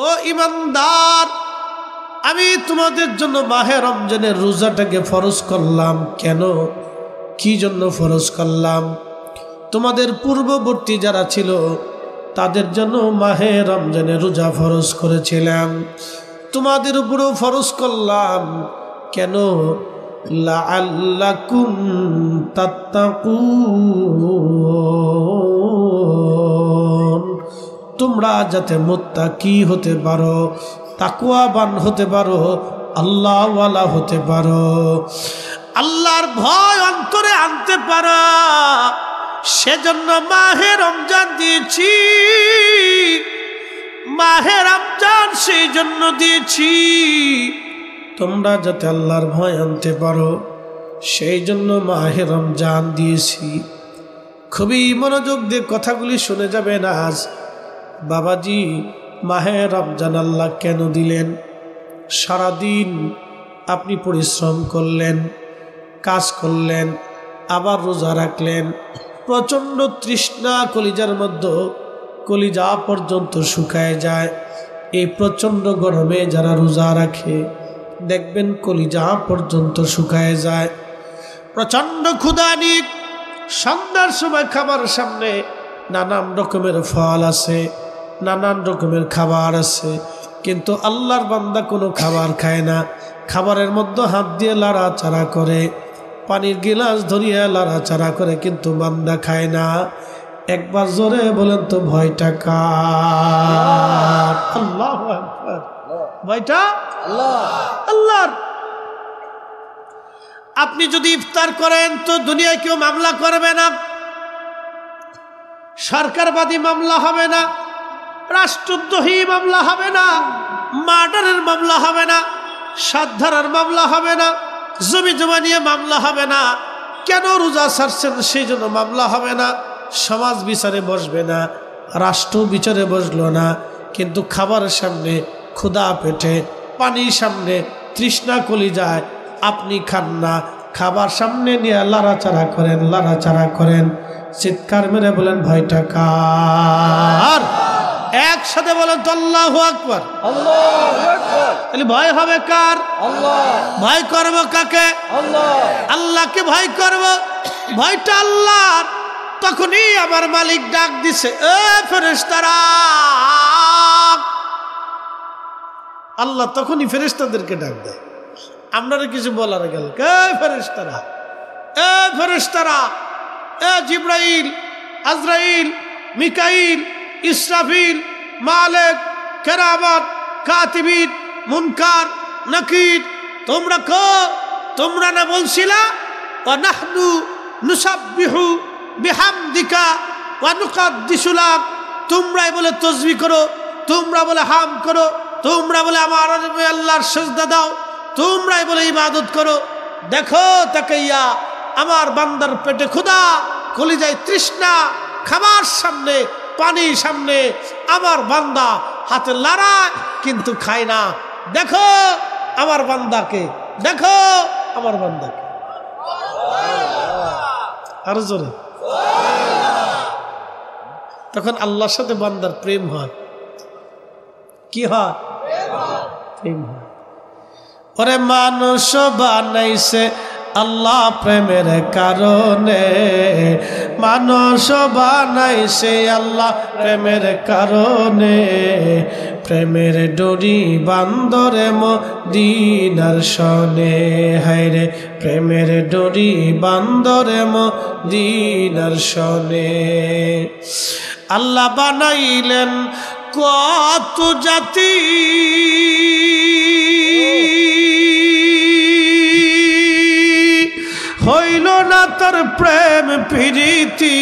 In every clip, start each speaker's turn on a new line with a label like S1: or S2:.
S1: ও ঈমানদার, আমি তোমাদের জন্য মাহে রমজানের রোজাটাকে ফরজ করলাম। কেন, কি জন্য ফরজ করলাম? তোমাদের পূর্ববর্তী যারা ছিল তাদের জন্য মাহে রমজানের রোজা ফরজ করেছিলাম, তোমাদের উপরেও ফরজ করলাম। কেন? লাআল্লাকুম তাত্তাকুন, তোমরা যাতে মুত্তাকি হতে পারো, তাকওয়াবান হতে পারো, আল্লাহওয়ালা হতে পারো, আল্লাহর ভয় অন্তরে আনতে পারো। সেজন্য মাহে রমজান দিয়েছি, মাহে রমজান সেই জন্য দিয়েছি তোমরা যাতে আল্লাহর ভয় আনতে পারো, সেই জন্য মাহে রমজান দিয়েছি। খুবই মনোযোগ দিয়ে কথাগুলি শুনে যাবেন। আজ বাবাজি, মাহে রমজান আল্লাহ কেন দিলেন? সারাদিন আপনি পরিশ্রম করলেন, কাজ করলেন, আবার রোজা রাখলেন, প্রচণ্ড তৃষ্ণা কলিজার মধ্যে, কলিজা পর্যন্ত শুকায় যায়। এই প্রচণ্ড গরমে যারা রোজা রাখে দেখবেন কলিজা পর্যন্ত শুকায় যায়। প্রচণ্ড ক্ষুধানি, সন্ধ্যার সময় খাবার সামনে নানান রকমের ফল আছে, নানান রকমের খাবার আছে, কিন্তু আল্লাহর বান্দা কোনো খাবার খায় না। খাবারের মধ্যে হাত দিয়ে লাড়াচাড়া করে, পানির গিলাস ধরিয়া লাড়াচাড়া করে, কিন্তু বান্দা খায় না। একবার জোরে বলেন তো, ভয়টা কার? আল্লাহু আকবার। ভয়টা আল্লাহর। আপনি যদি ইফতার করেন তো দুনিয়ায় কেউ মামলা করবে না, সরকারবাদী মামলা হবে না, রাষ্ট্রদ্রোহী মামলা হবে না, মার্ডারের মামলা হবে না, সাধারণ মামলা হবে না, জমি জমা নিয়ে মামলা হবে না। কেন রোজা ছাড়ছেন সেই জন্য মামলা হবে না, সমাজ বিচারে বসবে না, রাষ্ট্র বিচারে বসলো না। কিন্তু খাবারের সামনে ক্ষুধা পেটে, পানির সামনে তৃষ্ণা কলিজায় আপনি খান না, খাবার সামনে নিয়ে লাড়াচাড়া করেন, লাড়াচাড়া করেন। চিৎকার মেরে বলেন, ভয়টা কার? একসাথে বলেন তো, আল্লাহু আকবার। তাহলে ভয় হবে কার? ভয় করব কাকে? আল্লাহকে ভয় করব। ভয়টা আল্লাহর। তখনই আমার মালিক ডাক দিছে, এ ফেরেশতারা। আল্লাহ তখনই ফেরেশতাদেরকে ডাক দেয়, আপনারা কিছু বলার গেল, এ ফেরেশতারা, এ ফেরেশতারা, এ জিবরাইল, আজরাইল, মিকাইল, ইসরাফিল, মালিক, কেরামত, কাতিবিন, মুনকার, নাকির, তোমরা কো? তোমরা না বলছিলা ওয়া নাহনু নুসাব্বিহু বিহামদিকা ওয়া নুকাদ্দিসু লাক, তোমরাই বলে তাসবিহ করো, তোমরা বলে হাম করো, তোমরা বলে আমার আল্লাহর সিজদা দাও, তোমরাই বলে ইবাদত করো। দেখো তাকাইয়া আমার বান্দার পেটে ক্ষুধা, কলিজায় তৃষ্ণা, খাবার সামনে, পানির সামনে, আমার বান্দা হাতে লড়ায় কিন্তু খায় না। দেখো আমার বান্দাকে, দেখো আমার বান্দাকে। আরো জোরে। তখন আল্লাহর সাথে বান্দার প্রেম হয়। কি হয়? প্রেম হয়। ওরে মানুষ বানাইছে আল্লাহ প্রেমের কারণে, মানুষ বানাইছে আল্লাহ প্রেমের কারণে, প্রেমের ডোরি বান্দরে মদিনার শনে, হায়রে প্রেমের ডোরি বান্দরে মদিনার শনে। আল্লাহ বানাইলেন কত জাতি, হইল না তার প্রেম প্রীতি,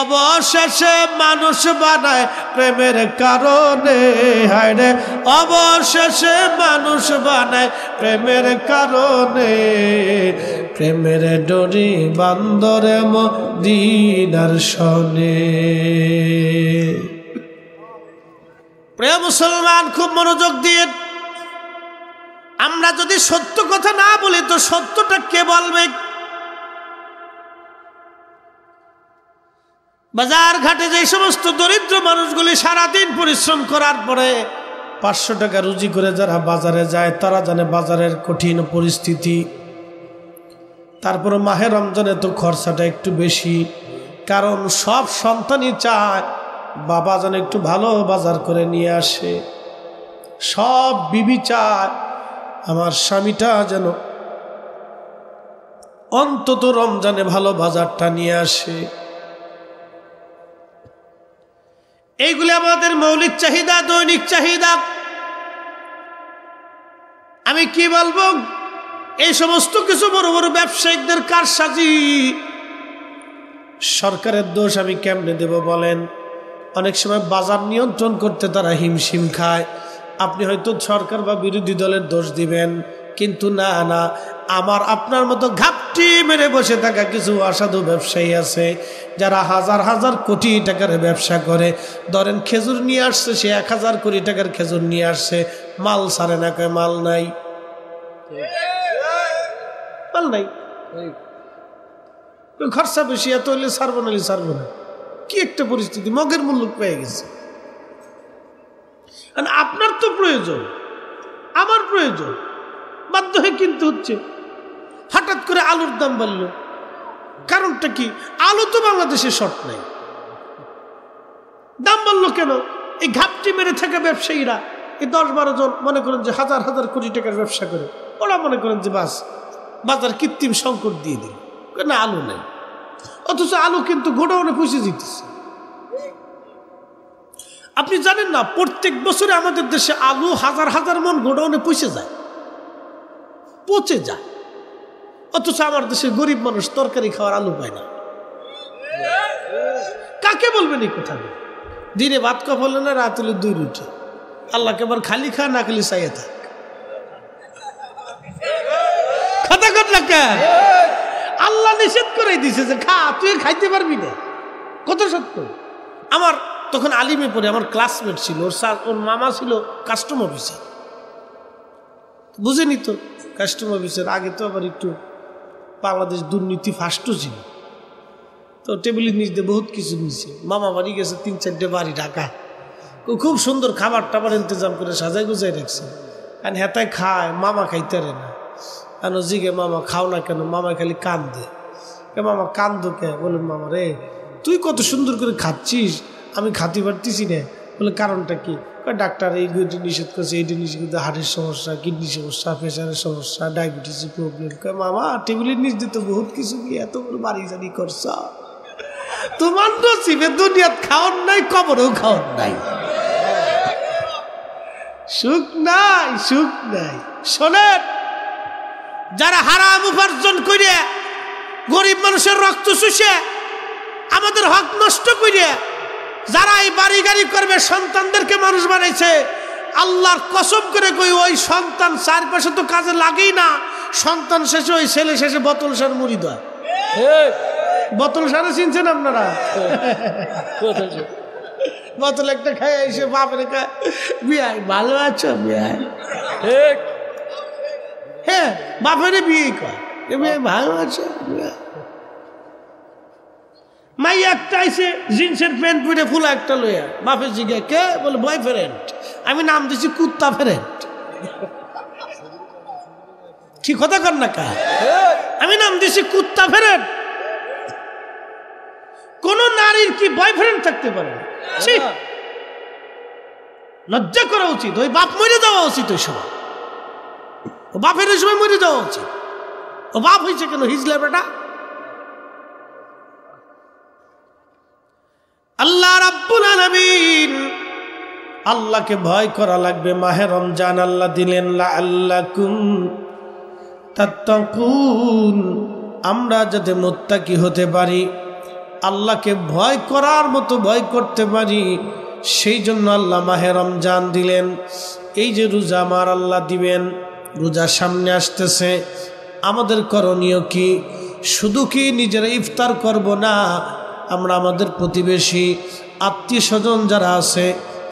S1: অবশেষে মানুষ বানায় প্রেমের কারণে, হায়রে অবশেষে মানুষ বানায় প্রেমের কারণে, প্রেমের ডোরি বান্দরে মদিনার শনে। প্রিয় মুসলমান, খুব মনোযোগ দিয়ে, আমরা যদি সত্য কথা না বলি তো সত্যটা কে বলবে? বাজার ঘাটে যে সমস্ত দরিদ্র মানুষ এগুলি সারাদিন পরিশ্রম করার পরে 500 টাকা রুজি করে যারা বাজারে যায় তারা জানে বাজারের কঠিন পরিস্থিতি। তারপরে মাহে রমজানে তো খরচাটা একটু বেশি, কারণ সব সন্তানই চায় বাবা যেন একটু ভালো বাজার করে নিয়ে আসে। সব বিবি চায় আমার স্বামীটা যেন অন্তত রমজানে ভালো বাজারটা নিয়ে আসে। এইগুলি আমাদের মৌলিক চাহিদা, দৈনিক চাহিদা। আমি কি বলবো, এই সমস্ত কিছু বড় বড় ব্যবসায়িকদের কারসাজি। সরকারের দোষ আমি কেমনে দেব বলেন? অনেক সময় বাজার নিয়ন্ত্রণ করতে তারা হিমশিম খায়। আপনি হয়তো সরকার বা বিরোধী দলের দোষ দিবেন, কিন্তু না না, আমার আপনার মতো ঘাপটি মেরে বসে থাকা কিছু অসাধু ব্যবসায়ী আছে যারা হাজার হাজার কোটি টাকার ব্যবসা করে। ধরেন খেজুর নিয়ে আসছে, সে 1000 কোটি টাকার খেজুর নিয়ে আসছে, মাল ছাড়ে না, কয় মাল নাই, মাল নাই, খরচা বেশি, এত হইলে ছাড়বো না, ছাড়বো না। কি একটা পরিস্থিতি, মগের মূল্য পেয়ে গেছে। আপনার তো প্রয়োজন, আমার প্রয়োজন, বাধ্য হয়ে কিনতে হচ্ছে। হঠাৎ করে আলুর দাম বাড়লো, কারণটা কি? আলু তো বাংলাদেশে শর্ট নাই, দাম বাড়লো কেন? এই ঘাপটি মেরে থাকা ব্যবসায়ীরা, এই 10-12 জন মনে করেন যে হাজার হাজার কোটি টাকার ব্যবসা করে, ওরা মনে করেন যে বাস বাজার কৃত্রিম সংকট দিয়ে দিল, না আলু নেই। অথচ আলু কিন্তু গোডাউনে পৌঁছে যেতেছে। আপনি জানেন না, প্রত্যেক বছরে আমাদের দেশে আলু হাজার হাজার মন গোডাউনে পৌঁছে যায়, পচে যায়। অথচ আমার দেশে গরিব মানুষ তরকারি খাওয়ার আলু পায় না। কাকে বলবেন এই কথা? দিনে ভাত কাপ হলে না, রাত হলে 2 রুটি। আল্লাহকে আবার খালি খা, না খালি চাইয়ে থাক। কথা কর না কে? আল্লাহ নিষেধ করে দিছে যে খা, তুই খাইতে পারবি না। কত সত্য। আমার তখন আলিমে পড়ে আমার ক্লাসমেট ছিল, ওর মামা ছিল কাস্টম অফিসার। বুঝেনি তো, কাস্টম অফিসার আগে তো আবার একটু বাংলাদেশ দুর্নীতি ফাস্টও ছিল, তো টেবিলের নিচ দিয়ে বহুত কিছু নিচ্ছে। মামা বাড়ি গেছে, 3-4টে বাড়ি ঢাকা, খুব সুন্দর খাবার টাবার ইন্তজাম করে সাজাই গুজাই রাখছে। আর হেতায় খায়, মামা খাইতে পারে না। কেন জিগে, মামা খাও না কেন? মামা খালি কান্দে। মামা কান্দো কে? বলুন মামা রে, তুই কত সুন্দর করে খাচ্ছিস, আমি খাতে পারতেছি না। বলে কারণটা কি? ডাক্তার এইগুলি নিষেধ করছে, এইটি নিষেধ করছে, হার্টের সমস্যা, কিডনি সমস্যা, প্রেশারের সমস্যা, ডায়াবেটিসের প্রবলেম। মামা টেবিলের নিচ দিয়ে তো বহুত কিছু কি এত বাড়ি জানি করছ, তোমার নসিবে দুনিয়াত খাওয়ার নাই, কবরেও খাওয়ার নাই, সুখ নাই, সুখ নাই। শোনেন, যারা হারাম উপার্জন করে গরিব মানুষের রক্ত শুষে আমাদের হক নষ্ট করে যারা এই বাড়ি গাড়ি করবে, সন্তানদেরকে মানুষ বানাইছে, আল্লাহর কসম করে কই, ওই সন্তান 4 পয়সা তো কাজে লাগেই না। সন্তান শেষে ওই ছেলে শেষে বোতল সার মুড়ি দেয়। বোতল সারে চিনছেন আপনারা? বোতল একটা খায় এসে বাপরে বিয়াই, ভালো আছো বিয়াই? হ্যাঁ, বাপেরে বিয়ে কয়, ভালো আছো বিয়াই। মাই একটা আইসে জিন্সের প্যান্ট পরে ফুলা একটা লইয়া, বাপের জিগে কে? বলে বয়ফ্রেন্ড। আমি নাম দিছি কুত্তা ফ্রেন্ড। কি কথা কর না কা? আমি নাম দিছি কুত্তা ফ্রেন্ড। কোন নারীর কি বয়ফ্রেন্ড থাকতে পারে? লজ্জা করা উচিত। ওই বাপ মরে যাওয়া উচিত, ওই সময় ও বাপের ওই সময় মরে যাওয়া উচিত। ও বাপ হয়েছে কেন? হিজলা বেটা। আল্লাহ রাব্বুল আলামিন, আল্লাহকে ভয় করা লাগবে। মাহে রমজান আল্লাহ দিলেন লাআল্লাকুম তাত্তাকুন, আমরা যাতে মুত্তাকি হতে পারি, আল্লাহকে ভয় করার মতো ভয় করতে পারি, সেই জন্য আল্লাহ মাহে রমজান দিলেন। এই যে রোজা আমার আল্লাহ দিবেন, রোজা সামনে আসতেছে, আমাদের করণীয় কি? শুধু কি নিজেরা ইফতার করব না, আমরা আমাদের প্রতিবেশী আত্মীয় স্বজন যারা আছে,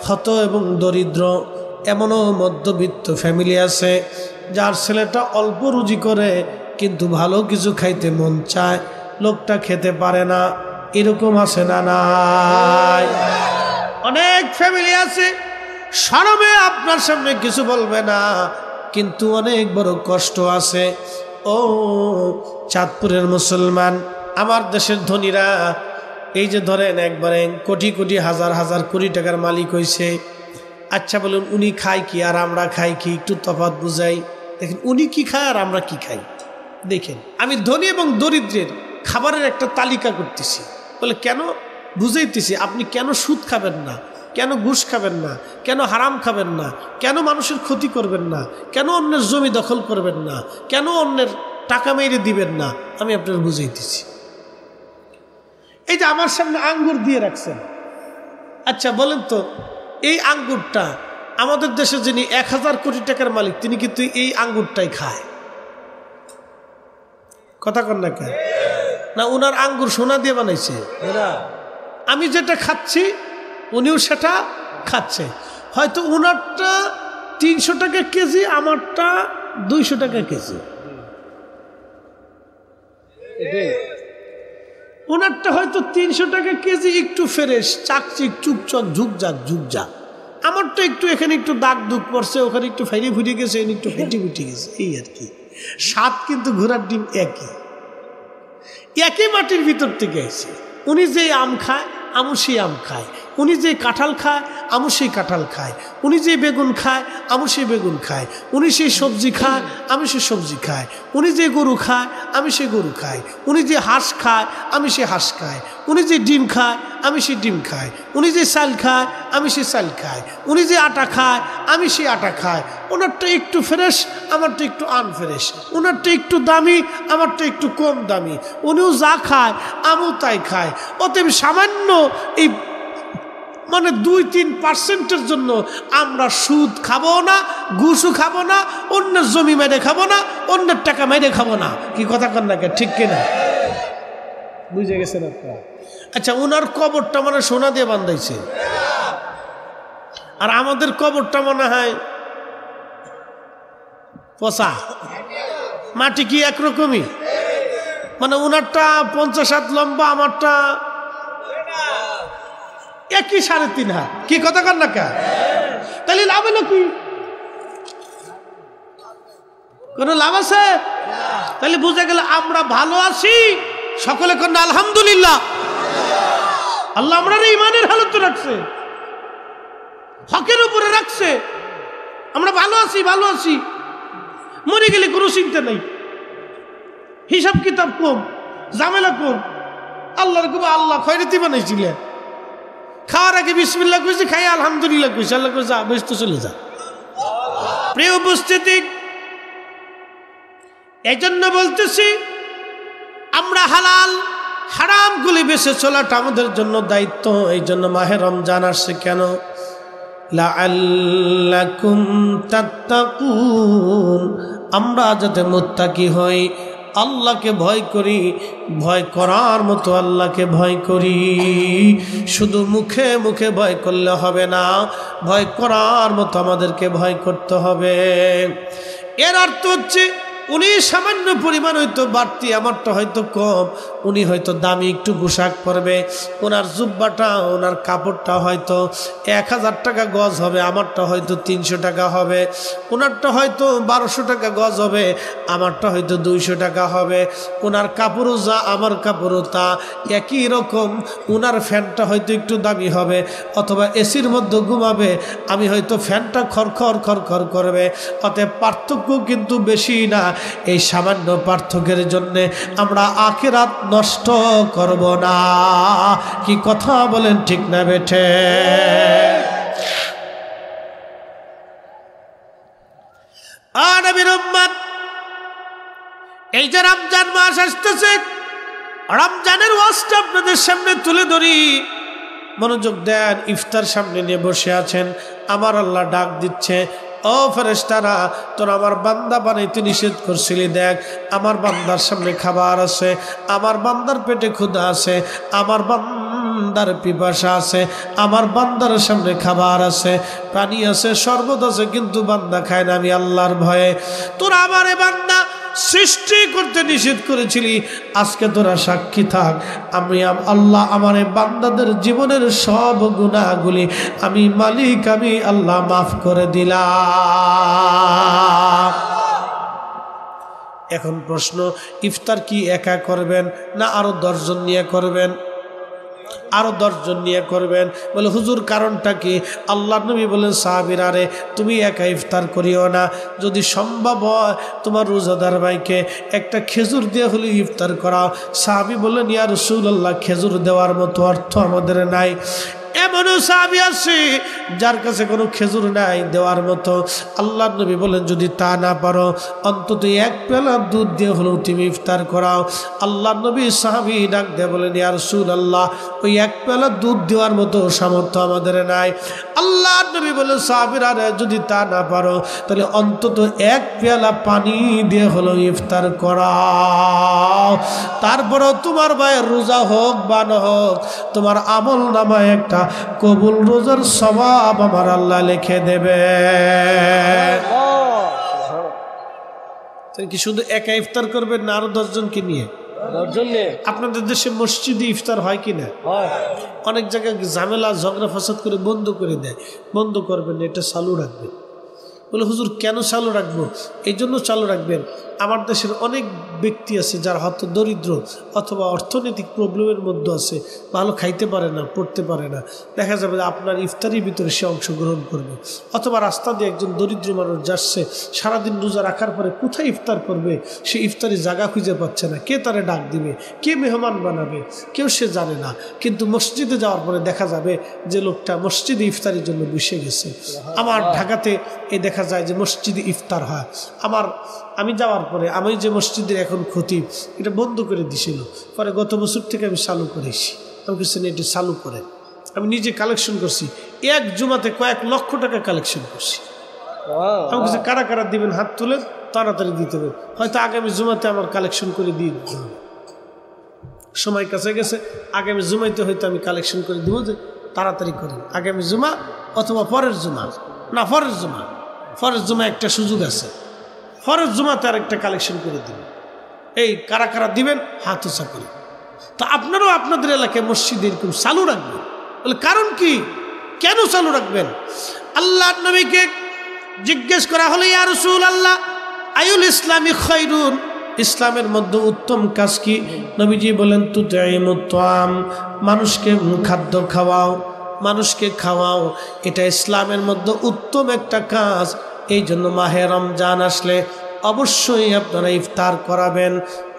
S1: হত এবং দরিদ্র, এমনও মধ্যবিত্ত ফ্যামিলি আছে যার ছেলেটা অল্প রুজি করে কিন্তু ভালো কিছু খাইতে মন চায়, লোকটা খেতে পারে না, এরকম আছে না নাই? অনেক ফ্যামিলি আছে শরমে আপনার সামনে কিছু বলবে না, কিন্তু অনেক বড় কষ্ট আছে। ও চাঁদপুরের মুসলমান, আমার দেশের ধনীরা, এই যে ধরেন একবারে কোটি কোটি হাজার হাজার কোটি টাকার মালিক হয়েছে, আচ্ছা বলুন উনি খায় কি আর আমরা খাই কি? একটু তফাৎ বুঝাই। দেখেন উনি কি খায় আর আমরা কি খাই। দেখেন আমি ধনী এবং দরিদ্রের খাবারের একটা তালিকা করতেছি। বলে কেন? বুঝাইতেছি আপনি কেন সুদ খাবেন না, কেন ঘুষ খাবেন না, কেন হারাম খাবেন না, কেন মানুষের ক্ষতি করবেন না, কেন অন্যের জমি দখল করবেন না, কেন অন্যের টাকা মেরে দিবেন না, আমি আপনার বুঝাইতেছি। এই যে আমার সামনে আঙ্গুর দিয়ে রাখছেন, আচ্ছা বলেন তো এই আঙ্গুরটা আমাদের দেশে যিনি 1000 কোটি টাকার মালিক তিনি কিন্তু এই আঙ্গুরটাই খায়। কথা কন না কেন? না উনার আঙ্গুর সোনা দিয়ে বানাইছে? আমি যেটা খাচ্ছি উনিও সেটা খাচ্ছে। হয়তো উনারটা 300 টাকা কেজি, আমারটা 200 টাকা কেজি। ওনারটা হয়তো 300 টাকা কেজি, একটু ফ্রেশ, চাকচিক, চুপচক, ঝুকঝাক ঝুকঝাক। আমারটা একটু এখানে একটু দাগ দুগ পড়ছে, ওখানে একটু ফাইরে ফুটে গেছে, এখানে একটু ফেটে ফুটে গেছে, এই আর কি। স্বাদ কিন্তু ঘোড়ার ডিম একই, একই মাটির ভিতর থেকে এসে। উনি যে আম খায় আমও সেই আম খায়, উনি যে কাঁঠাল খায় আমও সেই কাঁঠাল খায়, উনি যে বেগুন খায় আমও সেই বেগুন খায়, উনি সেই সবজি খায় আমি সেই সবজি খাই, উনি যে গরু খায় আমি সেই গরু খাই, উনি যে হাঁস খায় আমি সেই হাঁস খাই, উনি যে ডিম খায় আমি সেই ডিম খাই, উনি যে চাল খায় আমি সেই চাল খাই, উনি যে আটা খায় আমি সেই আটা খাই। ওনারটা একটু ফ্রেশ, আমারটা একটু আনফ্রেশ, ওনারটা একটু দামি, আমারটা একটু কম দামি, উনিও যা খায় আমিও তাই খায়। অতএব সামান্য এই মানে 2-3% জন্য আমরা সুদ খাবো না, ঘুষও খাবো না, অন্যের জমি মেরে খাবো না, অন্যের টাকা মেরে খাবো না। কি কথা কন না কে? ঠিক কিনা? বুঝে গেছেন আপনারা? আচ্ছা ওনার কবরটা মানে সোনা দিয়ে বান্ধাইছে, আর আমাদের কবরটা মনে হয় পচা মাটি। কি একরকমই? মানে ওনারটা 50 হাত লম্বা, আমারটা একই 3.5 হাত। কি কথা কন না কে? তাহলে লাভ হলো কি? কোন লাভ আছে? তাহলে বুঝে গেল আমরা ভালো আছি। সকলে কোন আলহামদুলিল্লাহ। আল্লাহ আমরা ইমানের হালত রাখছে, হকের উপরে রাখছে। আমরা ভালো আছি, ভালো আছি। মরে গেলে কোনো চিন্তা নাই, হিসাব কিতাব কম, ঝামেলা কম। আল্লাহর খুব আল্লাহ খয়রাতি বানাইছিলেন। খাওয়ার আগে বিসমিল্লাহ কইছি, খাই আলহামদুলিল্লাহ কইছি, আল্লাহ কইছে বেশ চলে যা। প্রিয় উপস্থিতি, এই জন্য বলতেছি আমরা হালাল হারাম গুলি বেঁচে চলাটা আমাদের জন্য দায়িত্ব। এই জন্য মাহে রমজান আসছে কেন? লাআল্লাকুম তাত্তাকুন, আমরা যাতে মুত্তাকি হই, আল্লাহকে ভয় করি, ভয় করার মতো আল্লাহকে ভয় করি। শুধু মুখে মুখে ভয় করলে হবে না, ভয় করার মতো আমাদেরকে ভয় করতে হবে। এর অর্থ হচ্ছে উনি সামান্য পরিমাণ হয়তো বাড়তি, আমারটা হয়তো কম। উনি হয়তো দামি একটু পোশাক পরবে, ওনার জুব্বাটা ওনার কাপড়টা হয়তো 1000 টাকা গজ হবে, আমারটা হয়তো 300 টাকা হবে। ওনারটা হয়তো 1200 টাকা গজ হবে, আমারটা হয়তো 200 টাকা হবে। ওনার কাপড়ও যা আমার কাপড়ও তা, একই রকম। ওনার ফ্যানটা হয়তো একটু দামি হবে, অথবা এসির মধ্যে ঘুমাবে, আমি হয়তো ফ্যানটা খরখর খরখর করবে। অতএব পার্থক্য কিন্তু বেশি না। এই সামান্য পার্থক্যের জন্যে আমরা আখিরাত নষ্ট করব না। কি কথা বলেন ঠিক না বেঠে? নবীর উম্মত, এই যে রমজান মাস আসতেছে, রমজানের ওয়াজটা আপনাদের সামনে তুলে ধরি, মনোযোগ দেন। ইফতার সামনে নিয়ে বসে আছেন, আমার আল্লাহ ডাক দিচ্ছে, ও ফেরেশতারা, তোর আমার বান্দা বানাইতে নিষেধ করছিলি, দেখ আমার বান্দার সামনে খাবার আছে, আমার বান্দার পেটে ক্ষুধা আছে, আমার বান্দার পিপাসা আছে, আমার বান্দার সামনে খাবার আছে, পানি আছে, শরবত আছে, কিন্তু বান্দা খায় না। আমি আল্লাহর ভয়ে তোর আমারে বান্দা সৃষ্টি করতে নিষেধ করেছিলি, আজকে তোরা সাক্ষী থাক, আমি আল্লাহ আমার বান্দাদের জীবনের সব গুনাহগুলি আমি মালিক, আমি আল্লাহ মাফ করে দিলাম। এখন প্রশ্ন, ইফতার কি একা করবেন না আরো 10 জন নিয়ে করবেন? আরো 10 জন নিয়ে করবেন। বলে হুজুর কারণটা কি? আল্লাহ নবী বলেন, সাহাবীরা রে তুমি একা ইফতার করিও না, যদি সম্ভব হয় তোমার রোজাদার ভাইকে একটা খেজুর দিয়ে হলে ইফতার করাও। সাহাবী বললেন, ইয়া রাসূলুল্লাহ, খেজুর দেওয়ার মতো অর্থ আমাদের নাই। এমনও সাহাবী আছে যার কাছে কোনো খেজুর নাই দেওয়ার মতো। আল্লাহ নবী বলেন, যদি তা না পারো অন্তত 1 পেয়ালা দুধ দিয়ে হলেও তুমি ইফতার করাও। আল্লাহ নবী সাহাবী ডাক দিয়ে বলেন, ইয়া রাসূলুল্লাহ, ওই 1 পেয়ালা দুধ দেওয়ার মতো সামর্থ্য আমাদের নাই। আল্লাহ নবী বলেন, সাহাবীরা যদি তা না পারো তাহলে অন্তত 1 পেয়ালা পানি দিয়ে হলেও ইফতার করাও। তারপরও তোমার ভাইয়ের রোজা হোক বা না হোক, তোমার আমল নামায় একটা কবুল রোজার সওয়াব আমার আল্লাহ লিখে দেবে। কি শুধু একা ইফতার করবেন না আরো 10 জনকে নিয়ে?
S2: 10 জন নিয়ে।
S1: আপনাদের দেশে মসজিদে ইফতার হয় কিনা? অনেক জায়গায় ঝামেলা ঝগড়া ফাসাদ করে বন্ধ করে দেয়। বন্ধ করবেন না, এটা চালু রাখবেন। বলে হুজুর কেন চালু রাখবো? এই জন্য চালু রাখবেন, আমার দেশের অনেক ব্যক্তি আছে যারা হয়তো দরিদ্র অথবা অর্থনৈতিক প্রবলেমের মধ্যে আছে, ভালো খাইতে পারে না, পড়তে পারে না। দেখা যাবে যে আপনার ইফতারির ভিতরে সে অংশগ্রহণ করবে। অথবা রাস্তা দিয়ে একজন দরিদ্র মানুষ যাচ্ছে, সারাদিন রোজা রাখার পরে কোথায় ইফতার করবে সে ইফতারি জায়গা খুঁজে পাচ্ছে না, কে তারে ডাক দিবে, কে মেহমান বানাবে, কেউ সে জানে না। কিন্তু মসজিদে যাওয়ার পরে দেখা যাবে যে লোকটা মসজিদে ইফতারির জন্য বসে গেছে। আমার ঢাকাতে এই দেখা যায় যে মসজিদে ইফতার হয়। আমি যাওয়ার পরে আমি যে মসজিদের এখন খতিব, এটা বন্ধ করে দিছিল, পরে গত বছর থেকে আমি চালু করেছি। আমি কিছু এটা চালু করে আমি নিজে কালেকশন করছি, 1 জুমাতে কয়েক লক্ষ টাকা কালেকশন করছি। আমি কিছু কারা কারা দিবেন হাত তুলে, তাড়াতাড়ি দিতে হবে, হয়তো আগামী জুমাতে আমার কালেকশন করে দিয়ে দিতে হবে। সময় কাছে গেছে, আগামী জুমাইতে হয়তো আমি কালেকশন করে দিব যে তাড়াতাড়ি করেন, আগামী জুমা অথবা পরের জুমা, না পরের জুমা, ফরজ জুমা একটা সুযোগ আছে, ফরজ জুমাতে আর একটা কালেকশন করে দিবেন। এই কারা কারা দিবেন হাত উঁচা করে। তো আপনারাও আপনাদের এলাকায় মসজিদ এরকম চালু রাখবেন। বলে কারণ কি, কেন চালু রাখবেন? আল্লাহ নবীকে জিজ্ঞেস করা হলো, ইয়া রাসূলুল্লাহ আইউল ইসলামি খায়রুন, ইসলামের মধ্যে উত্তম কাজ কি? নবীজি বলেন, তুতাইমুত তাআম, মানুষকে খাদ্য খাওয়াও, মানুষকে খাওয়াও, এটা ইসলামের মধ্যে উত্তম একটা কাজ। এই জন্য মাহে রমজান আসলে অবশ্যই আপনারা ইফতার করাবেন,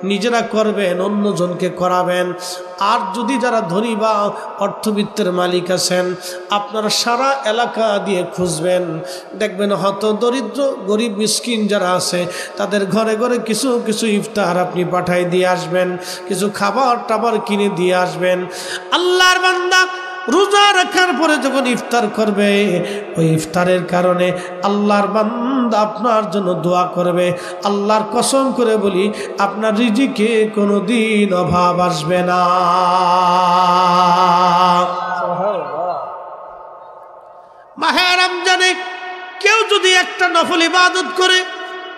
S1: নিজেরা করবেন, অন্যজনকে করাবেন। আর যদি যারা ধনী বা অর্থবিত্তের মালিক আছেন, আপনারা সারা এলাকা দিয়ে খুঁজবেন, দেখবেন হয়তো দরিদ্র গরিব মিসকিন যারা আছে তাদের ঘরে ঘরে কিছু কিছু ইফতার আপনি পাঠাই দিয়ে আসবেন, কিছু খাবার টাবার কিনে দিয়ে আসবেন। আল্লাহর বান্দা রোজা রাখার পরে যখন ইফতার করবে, ওই ইফতারের কারণে আল্লাহর বান্দা আপনার জন্য দোয়া করবে। আল্লাহর কসম করে বলি, আপনার রিজিকে কোনোদিন অভাব আসবে না। মাহে রমজানে কেউ যদি একটা নফল ইবাদত করে,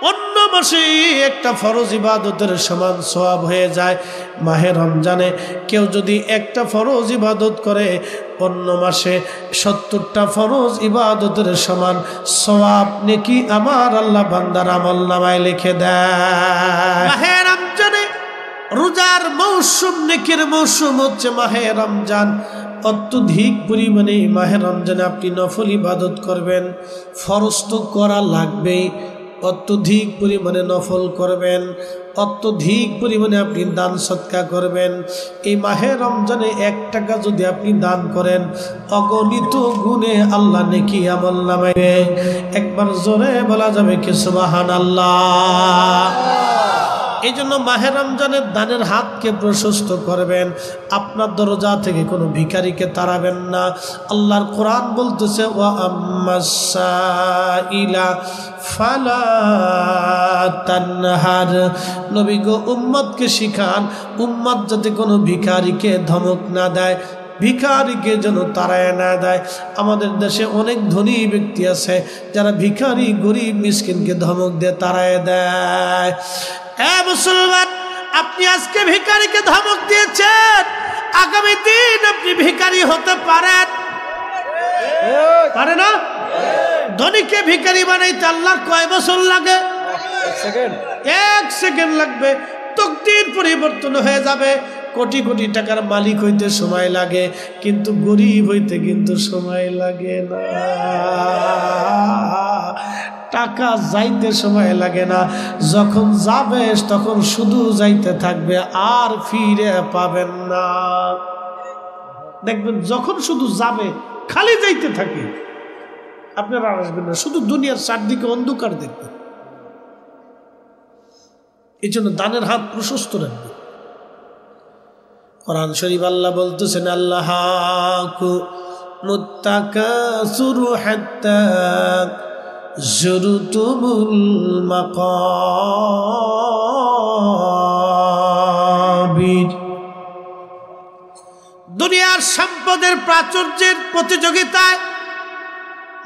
S1: অন্য মাসে একটা ফরজ ইবাদতের সমান সওয়াব হয়ে যায়। মাহে রমজানে কেউ যদি একটা ফরজ ইবাদত করে, অন্য মাসে 70টা ফরজ ইবাদতের সমান সওয়াব নেকি আমার আল্লাহ বান্দার আমলনামায় লিখে দেয়। মাহে রমজানে রোজার মৌসুম, নেকির মৌসুম হচ্ছে মাহে রমজান। অত্যধিক পরিমাণে মাহে রমজানে আপনি নফল ইবাদত করবেন, ফরজ তো করা লাগবেই, অত্যধিক পরিমাণে নফল করবেন, অত্যধিক পরিমাণে আপনি দান সদকা করবেন। এই মাহে রমজানে 1 টাকা যদি আপনি দান করেন, অগণিত গুণে আল্লাহ নেকি আমল নামাবে। একবার জোরে বলা যাবে কি সুবহানাল্লাহ। এই জন্য মাহে রমজানের দানের হাতকে প্রশস্ত করবেন, আপনার দরজা থেকে কোনো ভিখারিকে তাড়াবেন না। আল্লাহর কোরআন বলতেছে, ওয়া আম্মাসাইলা ফালা তানহার। নবী গো উম্মতকে শিখান, উম্মত যাতে কোনো ভিখারিকে ধমক না দেয়, ভিখারিকে যেন তাড়ায় না দেয়। আমাদের দেশে অনেক ধনী ব্যক্তি আছে যারা ভিখারি গরিব মিসকিনকে ধমক দিয়ে তাড়ায় দেয়। হ্যাঁ মুসলমান, আপনি আজকে ভিখারিকে ধমক দিয়েছেন, আগামী দিন আপনি ভিখারি হতে পারেন, পারে না? ধনীকে ভিখারি বানাইতে আল্লাহর কয় বছর লাগে? 1 সেকেন্ড লাগবে। তকদির পরিবর্তন হয়ে যাবে। কোটি কোটি টাকার মালিক হইতে সময় লাগে, কিন্তু গরিব হইতে কিন্তু সময় লাগে না। টাকা যাইতে সময় লাগে না, যখন যাবে তখন শুধু যাইতে থাকবে, আর ফিরে পাবেন না। দেখবেন যখন শুধু যাবে, খালি যাইতে থাকে, আপনারা আসবেন না, শুধু দুনিয়ার চারদিকে অন্ধকার দেখবেন। এই জন্য দানের হাত প্রশস্ত রাখবে। কোরআন শরীফ আল্লাহ বলতেছেন, আল্লাহাকু মুত্তাকাসুরু হাত্তা যুরতুমুল মাকাবির। দুনিয়ার সম্পদের প্রাচুর্যের প্রতিযোগিতায়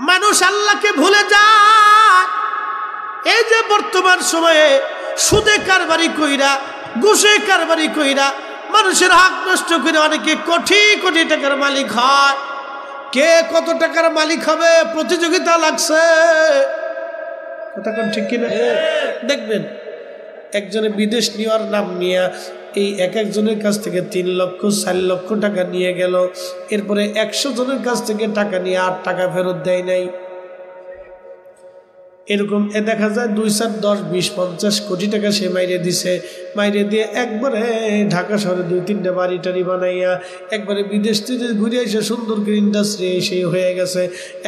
S1: মানুষ আল্লাহকে ভুলে যায়। এই যে বর্তমান সময়ে সুদে কারবারি কইরা, ঘুষে কারবারি কইরা, মানুষের হক নষ্ট করে অনেকে কোটি কোটি টাকার মালিক হয়। কে কত টাকার মালিক হবে প্রতিযোগিতা লাগছে, কথা কোন ঠিক কিনা? দেখবেন একজনে বিদেশ নেওয়ার নাম নিয়ে এই একজনের কাছ থেকে 3 লক্ষ 4 লক্ষ টাকা নিয়ে গেল, এরপরে 100 জনের কাছ থেকে টাকা নিয়ে 8 টাকা ফেরত দেয় নাই। এরকম দেখা যায় 2, 4, 10, 20, 50 কোটি টাকা সে মাইরে দিছে। মাইরে দিয়ে একবারে ঢাকা শহরে 2-3টা বাড়ি টাড়ি বানাইয়া একবারে বিদেশ থেকে ঘুরে এসে সুন্দর করে ইন্ডাস্ট্রি সেই হয়ে গেছে।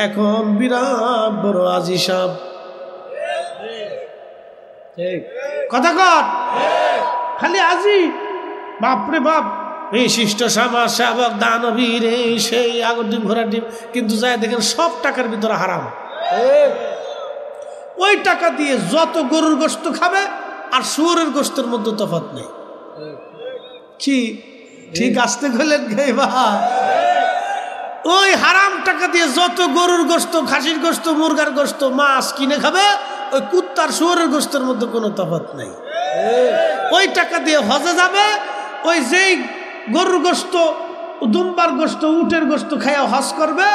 S1: এখন বিরাট বড় আজি সাহেব, কথা কর, খালি আজি, বাপরে বাপ, এই শিষ্ট সমাজ সেবক দানবীর, এই সেই আগর ডিম ঘোড়ার ডিম, কিন্তু যায় দেখেন সব টাকার ভিতরে হারাম। ওই টাকা দিয়ে যত গরুর গোশত খাবে আর শুয়োরের গোশতের মধ্যে তফাৎ নেই। কি ঠিক আসতে গেলেন ওই হারাম টাকা দিয়ে যত গরুর গোশত, খাসির গোশত, মুরগার গোশত, মাছ কিনে খাবে, ওই কুত্তার শুয়োরের গোশতের মধ্যে কোনো তফাৎ নেই। ওই টাকা দিয়ে হজে যাবে, ওই যেই গরুর গোশত, দুম্বার গোশত, উটের গোশত খাইয়া হজ করবে,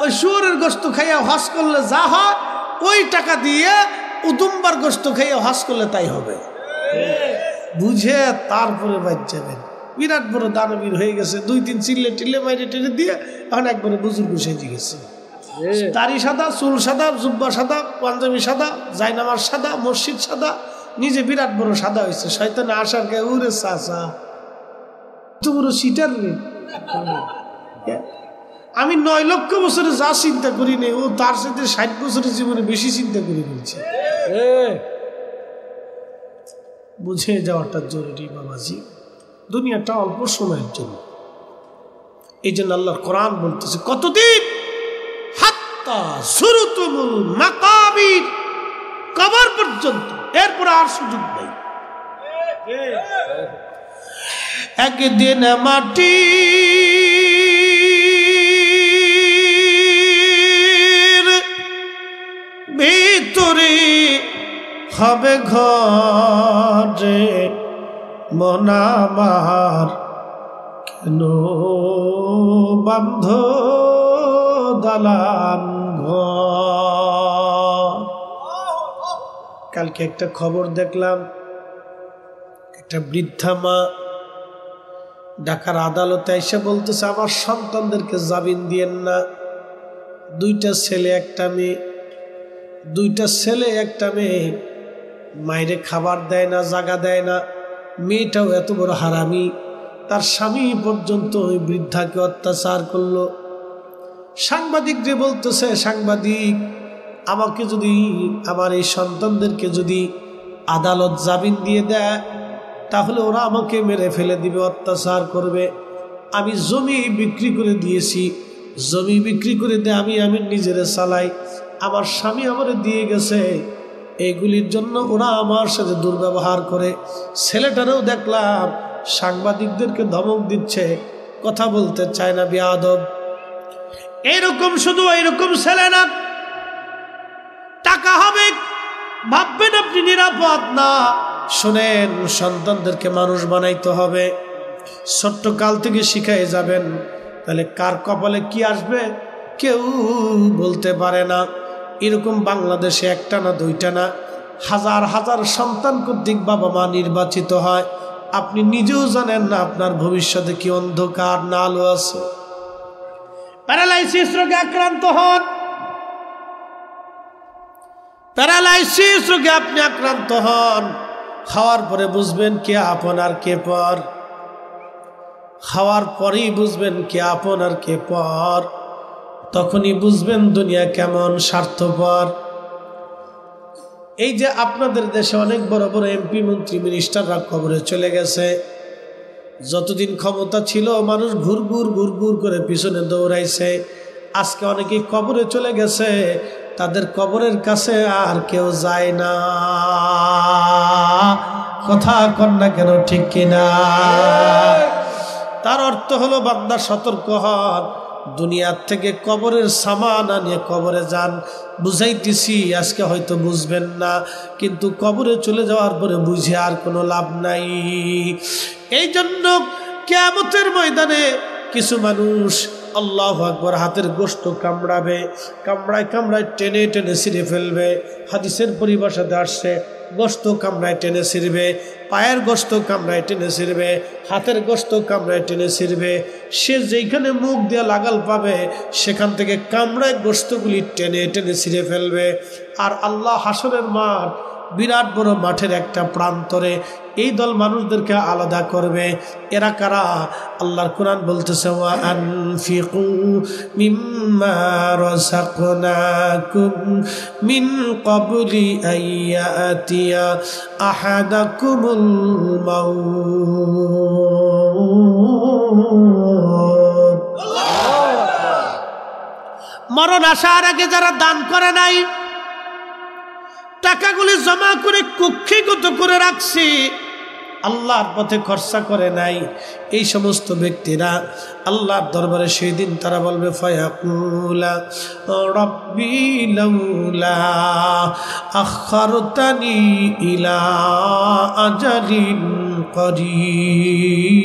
S1: ওই শুয়োরের গোশত খাইয়া হজ করলে যা হয়, ওই টাকা দিয়ে উদুম্বার গোশত খাইয়া হজ করলে তাই হবে। বুঝে তারপরে বাদ যাবেন। বিরাট বড় দানবীর হয়ে গেছে, 2-3 চিল্লে টিল্লে মাইরে টেরে দিয়ে এখন একবারে বুজুর্গ সেজে গেছে। দাড়ি সাদা, চুল সাদা, জুব্বা সাদা, পাঞ্জাবি সাদা, জায়নামাজ সাদা, মসজিদ সাদা, নিজে বিরাট বড় সাদা হয়েছে। শয়তানে আসার কে উরে চাচা তো বড় সিটার রে। আমি 9 লক্ষ বছরে যা চিন্তা করি নি, ও তার সাথে 60 বছরের জীবনে বেশি চিন্তা করে ফেলছে। বুঝে যাওয়াটা জরুরি বাবাজি, দুনিয়াটা অল্প সময়ের জন্য। এই জন্য আল্লাহর কোরআন বলতেছে, কতদিন? হাত্তা যুরতুমুল মাকাবির, কবর পর্যন্ত, এরপর আর সুযোগ নেই। একদিন মাটি ভিতরে হবে ঘরে, মন আমার কেন বান্ধ দালান ঘর। কালকে একটা খবর দেখলাম, একটা বৃদ্ধা মা ঢাকার আদালতে এসে বলতেছে, আমার সন্তানদেরকে জামিন দিয়েন না। 2টা ছেলে একটা মেয়ে, 2টা ছেলে একটা মেয়ে, মায়েরে খাবার দেয় না, জাগা দেয় না। মেয়েটাও এত বড় হারামি, তার স্বামী পর্যন্ত ওই বৃদ্ধাকে অত্যাচার করলো। সাংবাদিকরে বলতেছে, সাংবাদিক, আমাকে যদি, আমার এই সন্তানদেরকে যদি আদালত জামিন দিয়ে দেয়, তাহলে ওরা আমাকে মেরে ফেলে দিবে, অত্যাচার করবে। আমি জমি বিক্রি করে দিয়েছি, জমি বিক্রি করে দিয়ে আমি নিজেরে চালাই, আমার স্বামী আমারে দিয়ে গেছে, এইগুলির জন্য ওরা আমার সাথে দুর্ব্যবহার করে। ছেলেটারেও দেখলাম সাংবাদিকদেরকে ধমক দিচ্ছে, কথা বলতে চায় না, বেয়াদব। এইরকম শুধু এইরকম ছেলে না, টাকা হবে ভাববেন আপনি নিরাপদ না, শোনেন, সন্তানদেরকে মানুষ বানাইতে হবে, ছোট্ট কাল থেকে শিখাই যাবেন। তাহলে কার কপালে কি আসবে কেউ বলতে পারে না। এরকম বাংলাদেশে একটা না দুইটা না, হাজার হাজার সন্তান কর্তৃক বাবা মা নির্বাচিত হয়। আপনি নিজেও জানেন না আপনার ভবিষ্যতে কি অন্ধকার না আলো আছে। প্যারালাইসিস রোগে আক্রান্ত হন, প্যারালাইসিস রোগে আপনি আক্রান্ত হন, খাওয়ার পরে বুঝবেন কে আপন আর কে পর। খাওয়ার পরেই বুঝবেন কে আপন আর কে পর। তখনই বুঝবেন দুনিয়া কেমন স্বার্থপর। এই যে আপনাদের দেশে অনেক বড় বড় এমপি মন্ত্রী মিনিস্টাররা কবরে চলে গেছে। যতদিন ক্ষমতা ছিল মানুষ ঘুরঘুর করে পিছনে দৌড়াইছে। আজকে অনেকেই কবরে চলে গেছে, তাদের কবরের কাছে আর কেউ যায় না। কথা কন না কেন, ঠিক কিনা? তার অর্থ হলো বান্দা সতর্ক হন, দুনিয়ার থেকে কবরের সামান আনিয়ে কবরে যান। বুঝাইতেছি, আজকে হয়তো বুঝবেন না, কিন্তু কবরে চলে যাওয়ার পরে বুঝে আর কোনো লাভ নাই। এই জন্য কিয়ামতের ময়দানে কিছু মানুষ আল্লাহু আকবার হাতের গোশত কামড়াবে, কামড়ায় কামড়ায় টেনে টেনে ছিঁড়ে ফেলবে। হাদিসের পরিভাষাতে আসছে গোশত কামড়ায় টেনে ছিঁড়বে, পায়ের গোশত কামড়ায় টেনে ছিঁড়বে, হাতের গোশত কামড়ায় টেনে ছিঁড়বে। সে যেখানে মুখ দিয়ে লাগাল পাবে সেখান থেকে কামড়ায় গোশতগুলি টেনে টেনে ছিঁড়ে ফেলবে। আর আল্লাহ হাসরের মাঠ, বিরাট বড় মাঠের একটা প্রান্তরে এই দল মানুষদেরকে আলাদা করবে। এরা কারা? আল্লাহর কোরআন বলতেছে, ওয়া আনফিকু মিম্মা রাযাকনাকুম মিন ক্বাবলি আইয়াতিয়া আহাদাকুমুল মাউত। মরণ আসার আগে যারা দান করে নাই, টাকাগুলি জমা করে কুক্ষিগত করে রাখছি, আল্লাহর পথে খরচা করে নাই, এই সমস্ত ব্যক্তিরা আল্লাহর দরবারে সেই দিন তারা বলবে, ফায়াকুলা রাব্বি লাউলা আখারতানি ইলা আজালিন করিব।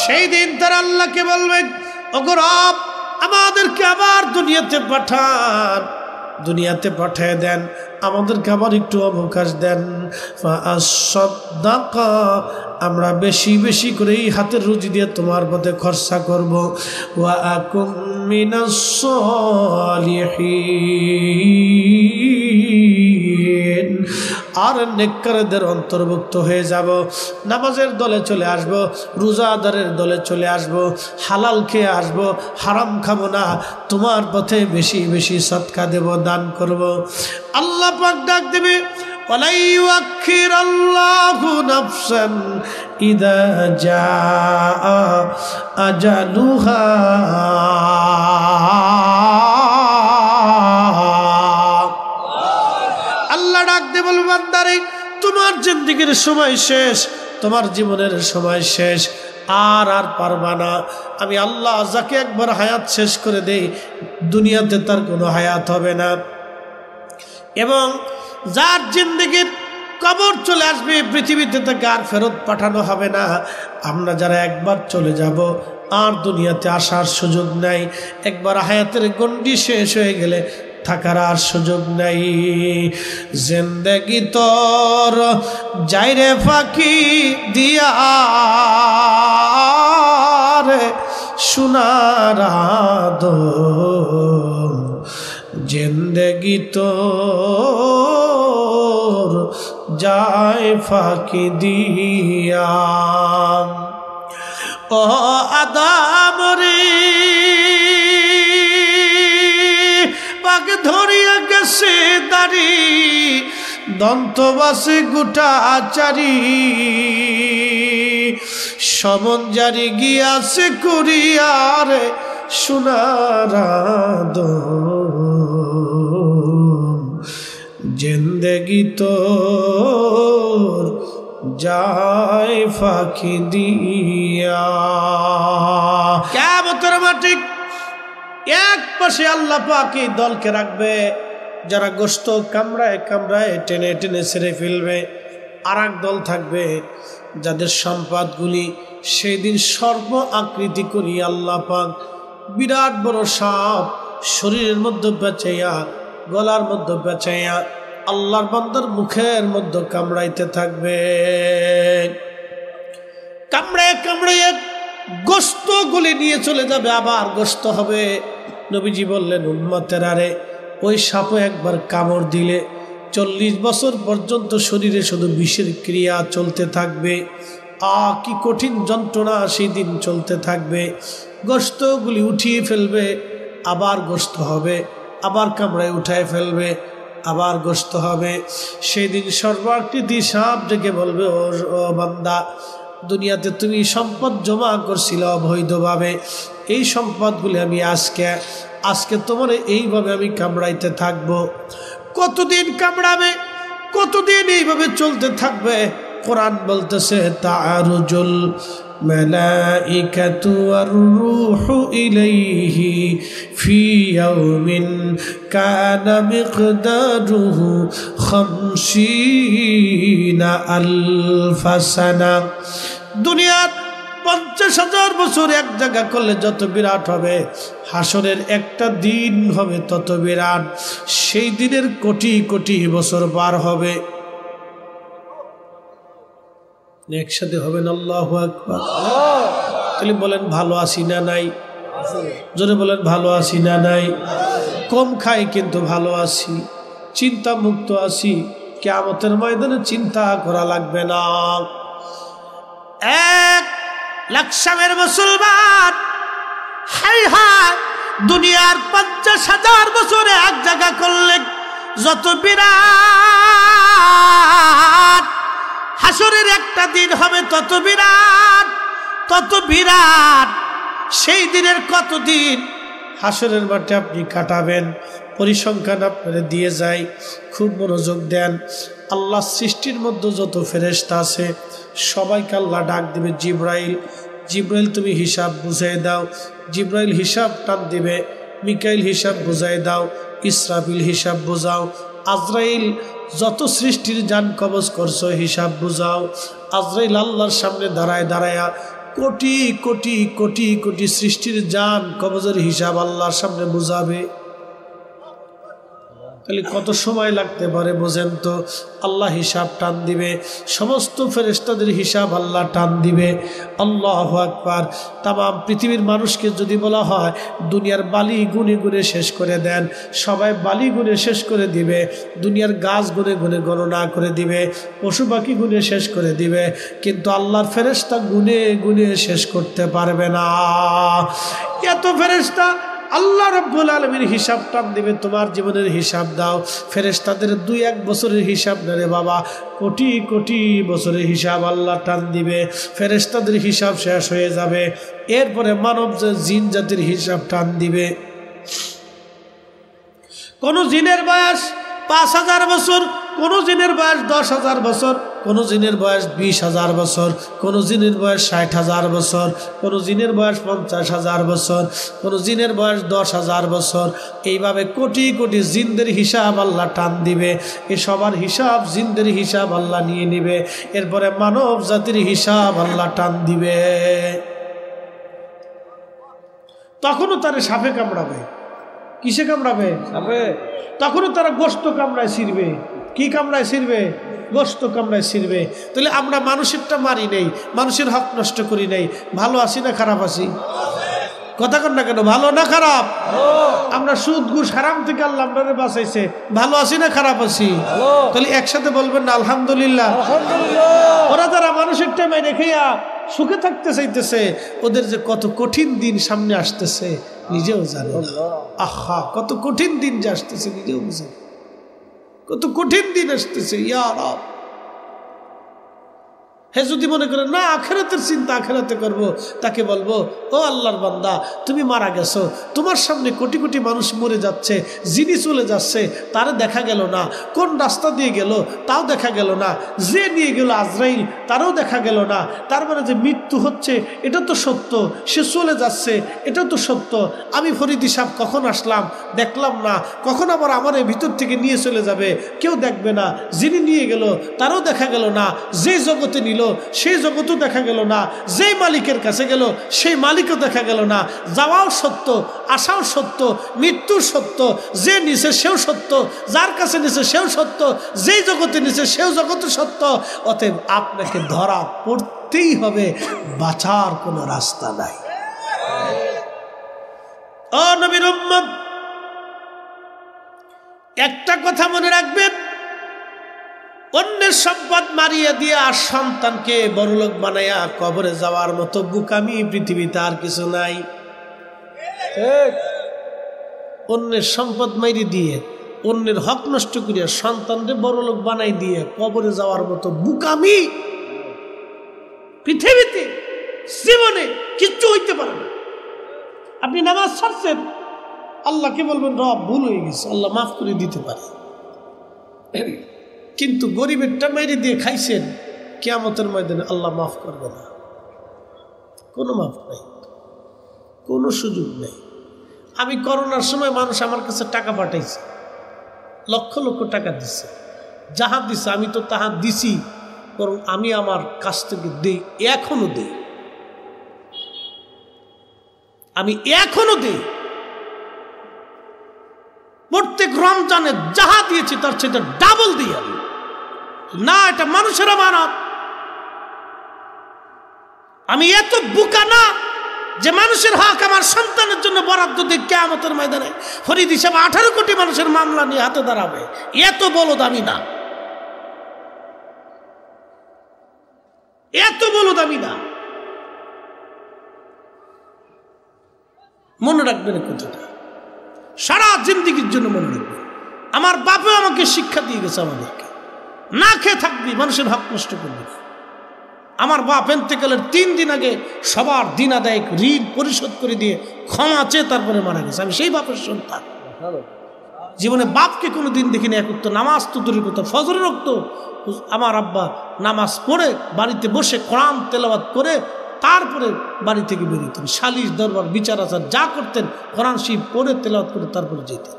S1: সেই দিন তারা আল্লাহকে বলবে, ওগো রব, আমাদেরকে আবার দুনিয়াতে পাঠান, দুনিয়াতে পাঠিয়ে দেন, আমাদেরকে আবার একটু অবকাশ দেন। ফাআসসাদদাকা, আমরা বেশি বেশি করে এই হাতের রুজি দিয়ে তোমার পথে খরচা করব। ওয়া আকুম মিনাস সালিহিন, আর নেককারদের অন্তর্ভুক্ত হয়ে যাব। নামাজের দলে চলে আসব, রোজাদারের দলে চলে আসব, হালাল খেয়ে আসব, হারাম খাবো না, তোমার পথে বেশি বেশি সদকা দেব, দান করব। আল্লাহ পাক ডাক দেবে, ওয়ালা ইউআখিরাল্লাহু নাফসান ইযা জাআ আজালুহা। আল্লাহ ডাক দিয়ে বলবে, বান্দারে, তোমার জিন্দেগীর সময় শেষ, তোমার জীবনের সময় শেষ, আর আর পারবা না। আমি আল্লাহ যাকে একবার হায়াত শেষ করে দেই, দুনিয়াতে তার কোনো হায়াত হবে না। এবং যার জিন্দেগীর কবর চলে আসবে, পৃথিবীতে তাকে আর ফেরত পাঠানো হবে না। আমরা যারা একবার চলে যাব, আর দুনিয়াতে আসার সুযোগ নাই। একবার হায়াতের গণ্ডি শেষ হয়ে গেলে থাকার আর সুযোগ নাই। জিন্দেগি তোর যাইরে ফাঁকি দিয়া রে সোনার আদম, জিন্দেগি তোর যায় ফাঁকি দিয়া। ও আদম রে, পাক ধরিয়া গেছে দাড়ি, দন্তবাসে গোটা চারি, সমন জারি গিয়াছে কুরিয়ারে সোনার আদম, জিন্দেগি তোর যায় ফাঁকি দিয়া। কিয়ামতের মাঠে এক পাশে আল্লাহ পাক এই দলকে রাখবে, যারা গোশত কামড়ায় কামড়ায় টেনে টেনে ছেড়ে ফেলবে, আর এক দল থাকবে যাদের সম্পদগুলি সেই দিন সর্ব আকৃতি করি আল্লাহ পাক বিরাট বড় সাপ শরীরের মধ্যে বেচাইয়া, গলার মধ্যে বেচাইয়া আল্লাহর বান্দার মুখের মধ্যে কামড়াইতে থাকবে। কামড়ায় কামড়াইয়া গোশত গুলি নিয়ে চলে যাবে, আবার গোশত হবে। নবীজি বললেন, উম্মতের আরে ওই সাপে একবার কামড় দিলে 40 বছর পর্যন্ত শরীরে শুধু বিষের ক্রিয়া চলতে থাকবে। কি কঠিন যন্ত্রণা সেই দিন চলতে থাকবে। গোশতগুলি উঠিয়ে ফেলবে, আবার গোশত হবে, আবার কামড়ায় উঠায় ফেলবে, আবার গোশত হবে। সেই দিন সর্বাকৃতি সাপ ডেকে বলবে, ও বান্দা, দুনিয়াতে তুমি সম্পদ জমা করছিল অবৈধভাবে, এই সম্পদগুলি আমি আজকে তোমার এইভাবে আমি কামড়াইতে থাকবো। কতদিন কামড়াবে, কতদিন এইভাবে চলতে থাকবে? কোরআন বলতেছে, তাআরুজুল মালাইকাতু ওয়ার রূহু ইলাইহি ফি ইয়াউমিন কানা মিকদারুহু 50,000 সানা। দুনিয়ার 50,000 বছর এক জায়গা করলে যত বিরাট হবে, হাসরের একটা দিন হবে তত বিরাট। সেই দিনের কোটি কোটি বছর পার হবে, একসাথে হবেন। আল্লাহু আকবার। তাহলে বলেন, ভালো আছি না নাই? জোরে বলেন, ভালো আছি না নাই? কম খাই কিন্তু ভালো আছি, চিন্তা মুক্ত আছি। কিয়ামতের ময়দানে চিন্তা করা লাগবে না। 1,00,000 মুসলমান, হাই হাই, দুনিয়ার 50,000 বছরে এক জায়গা করলে যত বিরাট, হাসরের একটা দিন হবে তত বিরাট, তত বিরাট। সেই দিনের কতদিন হাসরের মাঠে আপনি কাটাবেন, পরিসংখ্যান আপনারা দিয়ে যায়। খুব মনোযোগ দেন। আল্লাহ সৃষ্টির মধ্যে যত ফেরেশতা আছে সবাইকে আল্লাহ ডাক দিবে, জিব্রাইল, জিব্রাইল তুমি হিসাব বুঝাই দাও। জিব্রাইল হিসাব টান দিবে। মিকাইল হিসাব বুঝাই দাও। ইসরাফিল হিসাব বুঝাও। আজরাইল যত সৃষ্টির জান কবজ করছো হিসাব বুঝাও। আজরাইল আল্লাহর সামনে দাঁড়ায় দাঁড়ায়া কোটি কোটি কোটি কোটি সৃষ্টির জান কবজের হিসাব আল্লাহর সামনে বুঝাবে। তাহলে কত সময় লাগতে পারে বোঝেন তো? আল্লাহ হিসাব টান দিবে, সমস্ত ফেরেশতাদের হিসাব আল্লাহ টান দিবে। আল্লাহু আকবার। তামাম পৃথিবীর মানুষকে যদি বলা হয় দুনিয়ার বালি গুনে গুনে শেষ করে দেন, সবাই বালি গুনে শেষ করে দিবে। দুনিয়ার গাছ গুনে গুনে গণনা করে দিবে, পশু পাখি গুনে শেষ করে দিবে, কিন্তু আল্লাহর ফেরেশতা গুনে গুনে শেষ করতে পারবে না। এত ফেরেশতা আল্লাহ রাব্বুল আলামিন হিসাব টান দিবে। তোমার জীবনের হিসাব দাও। ফেরেশতাদের 2-1 বছরের হিসাব না রে বাবা, কোটি কোটি বছরের হিসাব আল্লাহ টান দিবে। ফেরেশতাদের হিসাব শেষ হয়ে যাবে, এরপরে মানব জিন জাতির হিসাব টান দিবে। কোন জিনের বয়স 5,000 বছর, কোন জিনের বয়স 10,000 বছর, কোন জিনের বয়স 20,000 বছর, কোন জিনের বয়স 60,000 বছর, কোন জিনের বয়স 50,000 বছর, কোন জিনের বয়স 10,000 বছর। এইভাবে কোটি কোটি জিনদের হিসাব আল্লাহ টান দিবে। এ সবার হিসাব, জিনদের হিসাব আল্লাহ নিয়ে নিবে। এরপরে মানব জাতির হিসাব আল্লাহ টান দিবে। তখনও তারা সাপে কামড়াবে। কিসে কামড়াবে? সাপে। তখনও তারা গোশত কামড়ায় ছিঁড়বে। কি কামড়ায় ছিঁড়বে? গোশত কামড়ায় ছিঁড়বে। তাহলে আমরা মানুষেরটা মারি নেই, মানুষের হক নষ্ট করি নাই, ভালো আছি না খারাপ আছি? কথা কন না কেন? ভালো না খারাপ? আমরা সুদ ঘুষ হারাম থেকে আল্লাহ আমাদের বাঁচাইছে, ভালো আছি না খারাপ আছি? তাহলে একসাথে বলবেন না আলহামদুলিল্লাহ। ওরা যারা মানুষেরটা মেরে খেয়া সুখে থাকতে চাইতেছে, ওদের যে কত কঠিন দিন সামনে আসতেছে নিজেও জানে। আহা, কত কঠিন দিন যে আসতেছে নিজেও বুঝে, কত কঠিন দিন আসতেছে। ইয়া রাব, হে যদি মনে করে না আখিরাতের চিন্তা আখিরাতে করব, তাকে বলবো ও আল্লাহর বান্দা, তুমি মারা গেছো, তোমার সামনে কোটি কোটি মানুষ মরে যাচ্ছে, যিনি চলে যাচ্ছে তারা দেখা গেল না, কোন রাস্তা দিয়ে গেল তাও দেখা গেল না, যে নিয়ে গেল আজরাইল তারাও দেখা গেল না। তার মানে যে মৃত্যু হচ্ছে এটা তো সত্য, সে চলে যাচ্ছে এটা তো সত্য। আমি ফরিদি সাহেব কখন আসলাম দেখলাম না, কখন আবার আমার এই ভিতর থেকে নিয়ে চলে যাবে কেউ দেখবে না, যিনি নিয়ে গেল তারাও দেখা গেল না, যে জগতে নিল সেই জগতও দেখা গেল না, যেই মালিকের কাছে গেল সেই মালিকও দেখা গেল না। যাওয়াও সত্য, আসাও সত্য, মৃত্যু সত্য, যে নিছে সেও সত্য, যার কাছে নিছে সেও সত্য, যেই জগতে নিছে সেও জগতে সত্য। অতএব আপনাকে ধরা পড়তেই হবে, বাঁচার কোনো রাস্তা নাই। ও নবীর উম্মত, একটা কথা মনে রাখবেন, অন্যের সম্পদ মারিয়ে দিয়ে আর সন্তানকে বড়লোক বানাইয়া কবরে যাওয়ার মতো বুকামি পৃথিবীতে আর কিছু নাই। অন্যের সম্পদ মাইরে দিয়ে, অন্যের হক নষ্ট করিয়া সন্তানকে বড়লোক বানাই দিয়ে কবরে যাওয়ার মতো বুকামি পৃথিবীতে জীবনে কিচ্ছু হইতে পারে না। আপনি নামাজ ছাড়ছেন, আল্লাহকে বলবেন রব ভুল হয়ে গেছে, আল্লাহ মাফ করে দিতে পারে। কিন্তু গরিবেরটা মেরে দিয়ে খাইছেন, কিয়ামতের ময়দানে আল্লাহ মাফ করবে না, কোনো মাফ নাই, কোনো সুযোগ নেই। আমি করোনার সময় মানুষ আমার কাছে টাকা পাঠাইছে, লক্ষ লক্ষ টাকা দিচ্ছে, যাহা দিছে আমি তো তাহা দিছি, বরং আমি আমার কাছ থেকে দেই, এখনো দেই, আমি এখনো দেই। প্রত্যেক রমজানে যাহা দিয়েছি তার সেটা ডাবল দিই আমি। না, এটা মানুষের আমানত। আমি এত বোকা না যে মানুষের হক আমার সন্তানের জন্য বরাদ্দ দিই কিয়ামতের ময়দানে ফরিদ হিসাবে 18 কোটি মানুষের মামলা নিয়ে হাতে দাঁড়াবে, এত বলদ আমি না, এত বলদ আমি না। মনে রাখবেন কথাটা, সারা জিন্দেগির জন্য মনে রাখবেন। আমার বাপে আমাকে শিক্ষা দিয়ে গেছে, আমাদেরকে না খেয়ে থাকবি, মানুষের হক নষ্ট করবি না। আমার বাপ ইন্তেকালের 3 দিন আগে সবার দিন আদায় ঋণ পরিশোধ করে দিয়ে ক্ষমা চেয়ে তারপরে মারা গেছে। আমি সেই বাপের সন্তান, জীবনে বাপকে কোনো দিন দেখিনি। এক উক্ত নামাজ তো দূরের কথা, ফজরের রক্ত আমার আব্বা নামাজ পড়ে বাড়িতে বসে কোরআন তেলাওয়াত করে তারপরে বাড়ি থেকে বেরোতেন, সালিশ দরবার বিচার আচার যা করতেন কোরআন শরীফ পড়ে তেলাওয়াত করে তারপরে যেতেন।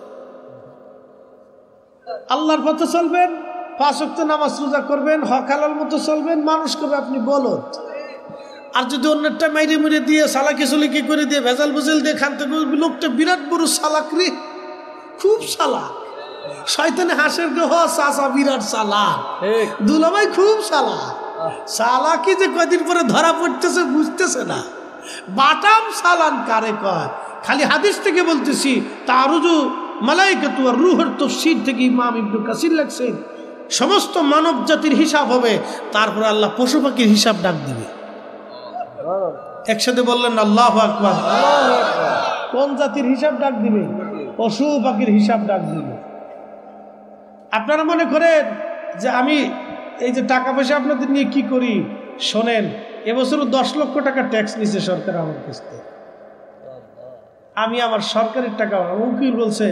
S1: আল্লাহর পথে চলবেন, 5 ওয়াক্ত নামাজ রোজা করবেন, হক হালাল মতো চলবেন, মানুষ করবে আপনি বলদ। আর যদি অন্যটা মাইরে মুড়ে দিয়ে সালাকি সুলিকি করে দিয়ে ভেজাল বুঝেল দিয়ে খান থেকে, লোকটা বিরাট বড় সালাক রে, খুব সালাক, শয়তানে হাসের গ্রহ চাচা বিরাট সালাক, দুলাভাই খুব সালাক। সালাকি যে কদিন পরে ধরা পড়তেছে বুঝতেছে না, বাটাম সালান কারে কয়। খালি হাদিস থেকে বলতেছি, তারুজু মালাইকাতু আর রূহের তাফসীর থেকে ইমাম ইবনে কাসির লেখছেন, সমস্ত মানব জাতির হিসাব হবে, তারপরে আল্লাহ পশু পাখির হিসাব ডাক দিবে। একসাথে বললেন আল্লাহু আকবার। কোন জাতির হিসাব ডাক দিবে? পশু পাখির হিসাব ডাক দিবে। আপনারা মনে করেন যে আমি এই যে টাকা পয়সা আপনাদের নিয়ে কি করি, শোনেন, এবছরও 10 লক্ষ টাকা ট্যাক্স নিছে সরকার আমার কাছ থেকে। আমি আমার সরকারের টাকা, উকিল বলছে,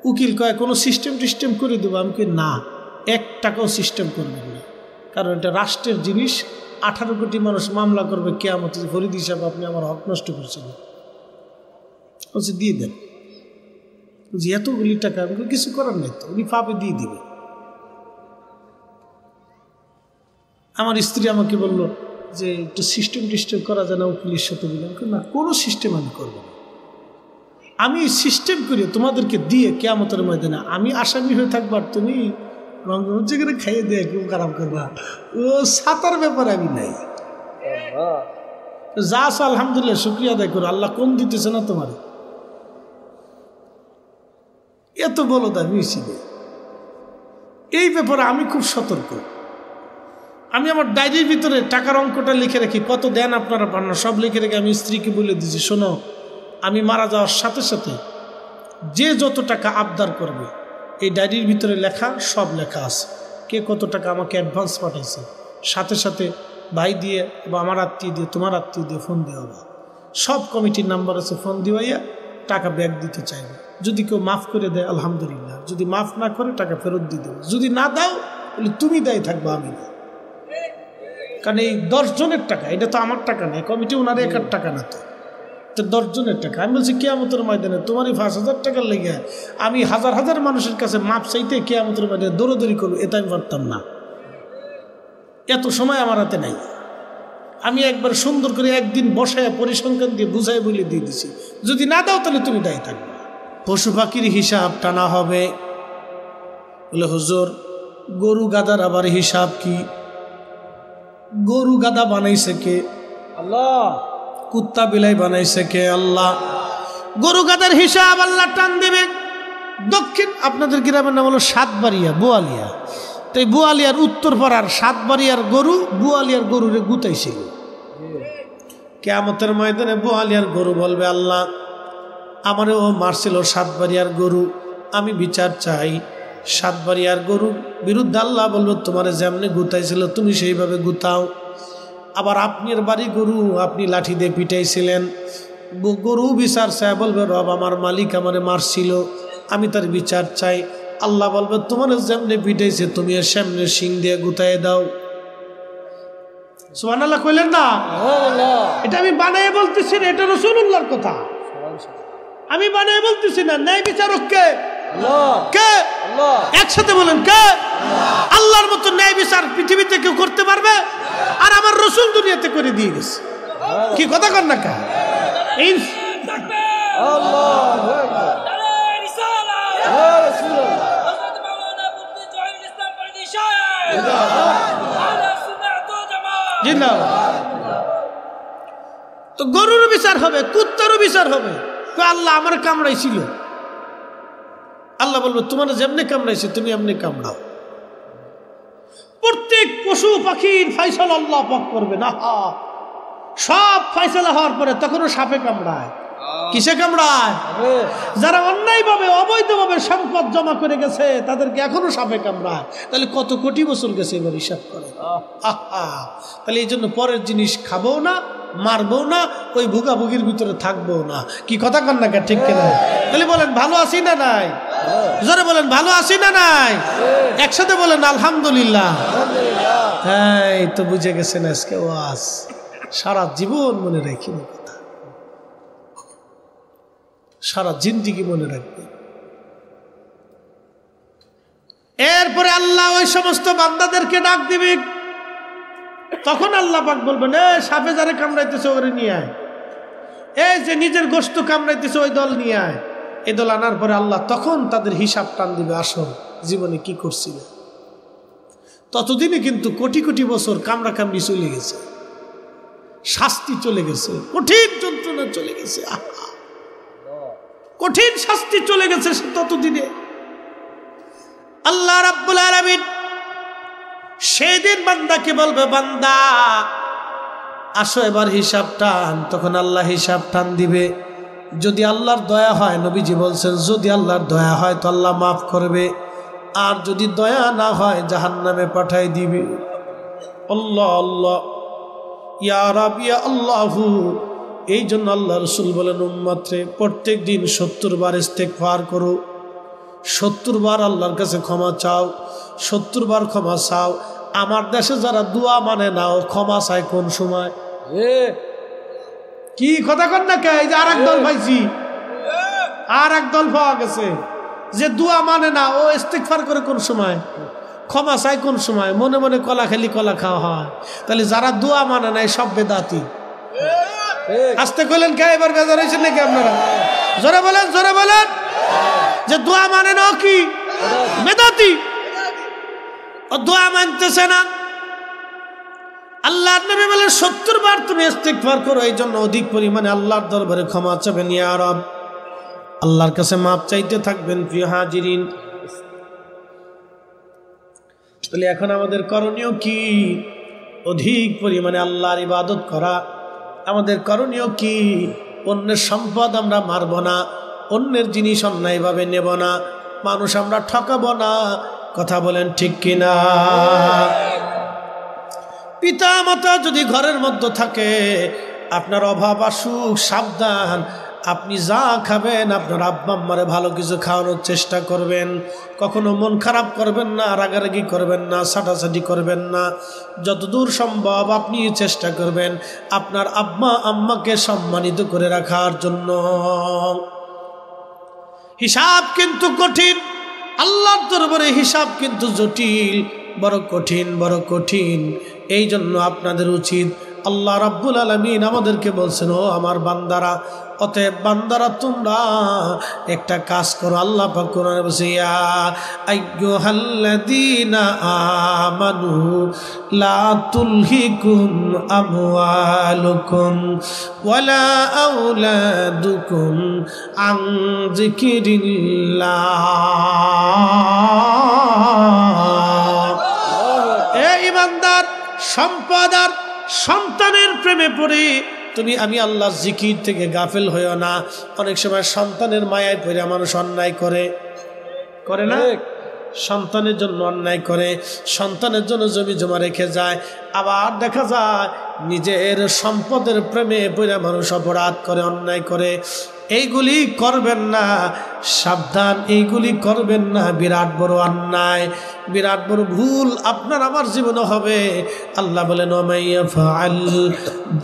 S1: উকিল কয় কোনো সিস্টেম করে দেবো। আমি কই না, 1 টাকাও সিস্টেম করবেন না, কারণ এটা রাষ্ট্রের জিনিস। 18 কোটি মানুষ মামলা করবে কিয়ামতে, ফরিদ হিসাবে আপনি আমার হক নষ্ট করছেন। বলছে দিয়ে দেন। বলছি এতগুলি টাকা, আমি কিছু করার নেই তো, উনি পাবে দিয়ে দিবে। আমার স্ত্রী আমাকে বলল যে একটু সিস্টেম করা যায় না উকিলের সাথে, বললাম না, কোনো সিস্টেম আমি করবো না। আমি সিস্টেম করি তোমাদেরকে দিয়ে কিয়ামতের ময়দানে আমি আসামি হয়ে থাকবো, আর তুমি রঙ করে খাইয়ে দিয়ে কেউ খারাপ করবা। ও সাতার ব্যাপারে আমি নাই, যা আছে আলহামদুলিল্লাহ শুক্রিয়া আদায় করো, আল্লাহ কম দিতেছে না তোমার। এত বলো দাবি এই ব্যাপারে আমি খুব সতর্ক। আমি আমার ডায়েরির ভিতরে টাকার অঙ্কটা লিখে রাখি, কত দেন আপনারা পান না, সব লিখে রেখে আমি স্ত্রীকে বলে দিয়েছি, শোনো আমি মারা যাওয়ার সাথে সাথে যে যত টাকা আবদার করবে এই ডায়েরির ভিতরে লেখা, সব লেখা আছে, কে কত টাকা আমাকে অ্যাডভান্স পাঠাইছে, সাথে সাথে ভাই দিয়ে বা আমার আত্মীয় দিয়ে তোমার আত্মীয় দিয়ে ফোন দেওয়া হবে, সব কমিটির নাম্বার আছে, ফোন দিওয়াইয়া টাকা ব্যাক দিতে চাইবে। যদি কেউ মাফ করে দেয় আলহামদুলিল্লাহ, যদি মাফ না করে টাকা ফেরত দিয়ে দেবে। যদি না দাও তাহলে তুমি দায়ী থাকবে, আমি না। কারণ এই 10 জনের টাকা, এটা তো আমার টাকা নেই, কমিটি ওনার একার টাকা না, তো 10 জনের টাকা। আমি বলছি কিয়ামতের ময়দানে তোমারই 5,000 টাকার লেগে আমি হাজার হাজার মানুষের কাছে মাপ চাইতে কিয়ামতের ময়দানে দৌড়দৌড়ি করবো, এটা আমি পারতাম না। এত সময় আমার হাতে নাই। আমি একবার সুন্দর করে একদিন বসায় পরিসংখ্যান দিয়ে বুঝাই বলে দিয়ে দিছি, যদি না দাও তাহলে তুমি দায়ী থাকবে। পশু পাখির হিসাব টানা হবে। বলে হুজুর গরু গাদার আবার হিসাব কি? গরু গাদা বানাইছে কে? আল্লাহ। কুত্তা বিলাই বানাইছে কে? আল্লাহ। গরু গাদার হিসাব আল্লাহ টান দেবে। দক্ষিণ আপনাদের গ্রামের নাম হলো সাতবাড়িয়া, বোয়ালিয়া। তাই বোয়ালিয়ার উত্তর পাড়ার সাতবাড়িয়ার গরু বোয়ালিয়ার গরুরে গুতাইছিল। কিয়ামতের ময়দানে বোয়ালিয়ার গরু বলবে আল্লাহ আমারে ও মারছিল সাতবাড়িয়ার গরু, আমি বিচার চাই। সাতবাড়িয়ার গরুর বিরুদ্ধে আল্লাহ বলবে তোমারে যেমনি গুতাইছিল তুমি সেইভাবে গুতাও। আবার আপনার বাড়ি গরু আপনি লাঠি দিয়ে পিটাইছিলেন, গরু বিচার চাই, বলবে রব আমার মালিক আমারে মারছিল, আমি তার বিচার চাই। আল্লাহ বলবে তোমার যেমনি পিটাইছে তুমি এর সামনে শিং দিয়ে গুতাই দাও। সুবহানাল্লাহ কইলেন না? এটা আমি বানায় বলতেছি না, এটা রাসূলুল্লাহর কথা, আমি বানায় বলতেছি না। ন্যায় বিচারক কে? কে? একসাথে বলেন কে? আল্লাহর মতো ন্যায় বিচার পৃথিবীতে কেউ করতে পারবে? আর আমার রাসূল দুনিয়াতে করে দিয়ে গেছে। কি কথা কর না কা? তো গরুর বিচার হবে, কুত্তারও বিচার হবে। আল্লাহ আমার কামড়াইছিল, আল্লাহ বলবে তোমার যেমনি কামড়াইছে তুমি এমনি কামড়াও। প্রত্যেক পশু পাখির ফয়সালা আল্লাহ পাক করবে না। সব ফয়সালা হওয়ার পরে তখনও সাপে কামড়ায়। কিসে কামড়ায়? যারা অন্যায়ভাবে অবৈধভাবে সম্পদ জমা করে গেছে তাদেরকে এখনো সাপে কামড়ায়। তাহলে কত কোটি বছর গেছে এবার হিসাব করে। তাহলে এই জন্য পরের জিনিস খাবো না, মারবো না, ওই ভুগাভুগির ভিতরে থাকবো না। কি কথা কন না কে? ঠিক কিনা? তাহলে বলেন ভালো আছি না নাই? জোরে বলেন ভালো আছি না নাই? একসাথে বলেন আলহামদুলিল্লাহ। হ্যাঁ এই তো বুঝে গেছেন আজকে ওয়াজ, সারা জীবন মনে রাখি না কথা, সারা জিন্দিগি মনে রাখবে। এরপরে আল্লাহ ওই সমস্ত বান্দাদেরকে ডাক দিবে। তখন আল্লাহ পাক বলবেন এ সাপে যারে কামড়াইতেছে ওরে নিয়ে আয়, এই যে নিজের গোশত কামড়াইতেছে ওই দল নিয়ে আয়। এই দল আনার পরে আল্লাহ তখন তাদের হিসাব টান দিবে, আসল জীবনে কি করছিল। ততদিনে কিন্তু কোটি কোটি বছর কামড়া কামড়ি চলে গেছে, শাস্তি চলে গেছে, কঠিন যন্ত্রণা চলে গেছে, কঠিন শাস্তি চলে গেছে ততদিনে। আল্লাহ রাব্বুল আলামিন সেদিন বান্দাকে বলবে বান্দা আসো এবার হিসাব টান। তখন আল্লাহ হিসাব টান দিবে। যদি আল্লাহর দয়া হয়, নবীজি বলছেন যদি আল্লাহর দয়া হয় তো আল্লাহ মাফ করবে, আর যদি দয়া না হয় জাহান্নামে পাঠাই দিবে। আল্লাহ আল্লাহ ইয়া রাব ইয়া আল্লাহু। এই জন্য আল্লাহ রাসূল বলেন উম্মতরে প্রত্যেক দিন 70 বার ইস্তেগফার করো, 70 বার আল্লাহর কাছে ক্ষমা চাও, 70 বার ক্ষমা চাও। আমার দেশে যারা দোয়া মানে না ও ক্ষমা চায় কোন সময়? কি কথা কর না কে? এই যে আর এক দল পাইছি, আর এক দল পাওয়া গেছে যে দোয়া মানে না ও ইস্তেগফার করে কোন সময়? ক্ষমা চায় কোন সময়? মনে মনে কলা খেলি কলা খাওয়া হয়। তাহলে যারা দোয়া মানে না সব বেদাতি। আসতে কইলেন কে? এবার বেজার হয়েছেন নাকি আপনারা? জোরে বলেন, জোরে বলেন। যে দোয়া মানে না কি বেদাতি, ও দোয়া মানতেছে না। আল্লাহর নবী বলেন 70 বার তুমি ইস্তেগফার করো। এই জন্য অধিক পরিমাণে আল্লাহর দরবারে ক্ষমা চাবেন, ইয়া রব, আল্লাহর কাছে মাপ চাইতে থাকবেন। প্রিয় হাজিরিন, তাহলে এখন আমাদের করণীয় কি? অধিক পরিমাণে আল্লাহর ইবাদত করা। আমাদের করণীয় কি? অন্যের সম্পদ আমরা মারব না, অন্যের জিনিস অন্যায়ভাবে নেব না, মানুষ আমরা ঠকাবো না। কথা বলেন ঠিক কিনা? পিতা মাতা যদি ঘরের মধ্যে থাকে, আপনার অভাব আসুক সাবধান, আপনি যা খাবেন আপনার আব্বা আম্মারে ভালো কিছু খাওয়ানোর চেষ্টা করবেন। কখনো মন খারাপ করবেন না, রাগারাগি করবেন না, ছাটাছাটি করবেন না। যতদূর সম্ভব আপনি চেষ্টা করবেন আপনার আব্বা আম্মাকে সম্মানিত করে রাখার জন্য। হিসাব কিন্তু কঠিন, আল্লাহর দরবারে হিসাব কিন্তু জটিল, বড় কঠিন, বড় কঠিন। এই জন্য আপনাদের উচিত, আল্লাহ রাব্বুল আলামিন আমাদেরকে বলছেন, ও আমার বান্দারা, অতএব বান্দারা তোমরা একটা কাজ করো। আল্লাহ পাক কোরআনে বলছে, ইয়া আইয়ুহাল্লাযীনা আমানু লা তুলহিকুম আমওয়ালুকুম ওয়ালা আওলাদুকুম আন যিকরিল্লাহ। এ ঈমানদার, সম্পদ আর সন্তানের প্রেমে পড়ে আমি আল্লাহর জিকির থেকে গাফেল হইও না। অনেক সময় সন্তানের মায়ায় পড়ে মানুষ অন্যায় করে না, সন্তানের জন্য অন্যায় করে, সন্তানের জন্য জমি জমা রেখে যায়। আবার দেখা যায় নিজের সম্পদের প্রেমে পড়ে মানুষ অপরাধ করে, অন্যায় করে। এইগুলি করবেন না, সাবধান, এইগুলি করবেন না। বিরাট বড় অন্যায়, বিরাট বড় ভুল আপনার আমার জীবনে হবে। আল্লাহ বলেন, ওমাইয়া ফাআল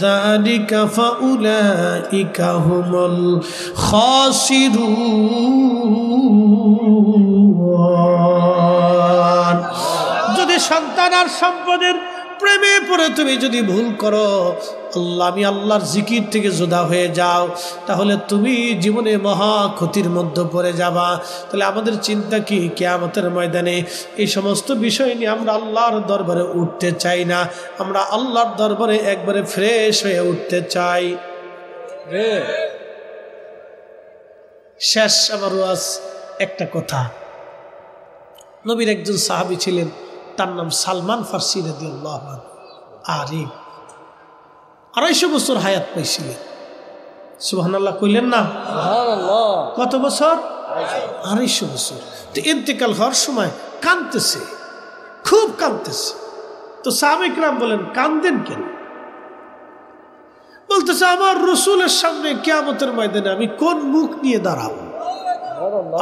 S1: যালিকা ফাউলাইকা হুমুল খাসিরুন। যদি সন্তান আর সম্পদের প্রেমে পড়ে তুমি যদি ভুল করো, আমি আল্লাহর জিকির থেকে জুদা হয়ে যাও, তাহলে তুমি জীবনে মহা ক্ষতির মধ্যে পড়ে যাবা। তাহলে আমাদের চিন্তা কি, কিয়ামতের ময়দানে এই সমস্ত বিষয় নিয়ে আমরা আল্লাহর দরবারে উঠতে চাই না, আমরা আল্লাহর দরবারে একবারে ফ্রেশ হয়ে উঠতে চাই। শেষ আমার ওয়াজ একটা কথা। নবীর একজন সাহাবী ছিলেন, তার নাম সালমান ফারসি রাদিয়াল্লাহু আনহু। আরে 250 বছর হায়াত পাইছিলেন। সুবহানাল্লাহ কইলেন না? সুবহানাল্লাহ। কত বছর? 250 বছর। তো ইন্তেকাল হওয়ার সময় কাঁদতেছে, খুব কাঁদতেছে। তো সাহাবায়ে কিরাম বলেন, কাঁদেন কেন? বলতেছে, আমার রাসূলের সামনে কিয়ামতের ময়দানে আমি কোন মুখ নিয়ে দাঁড়াবো?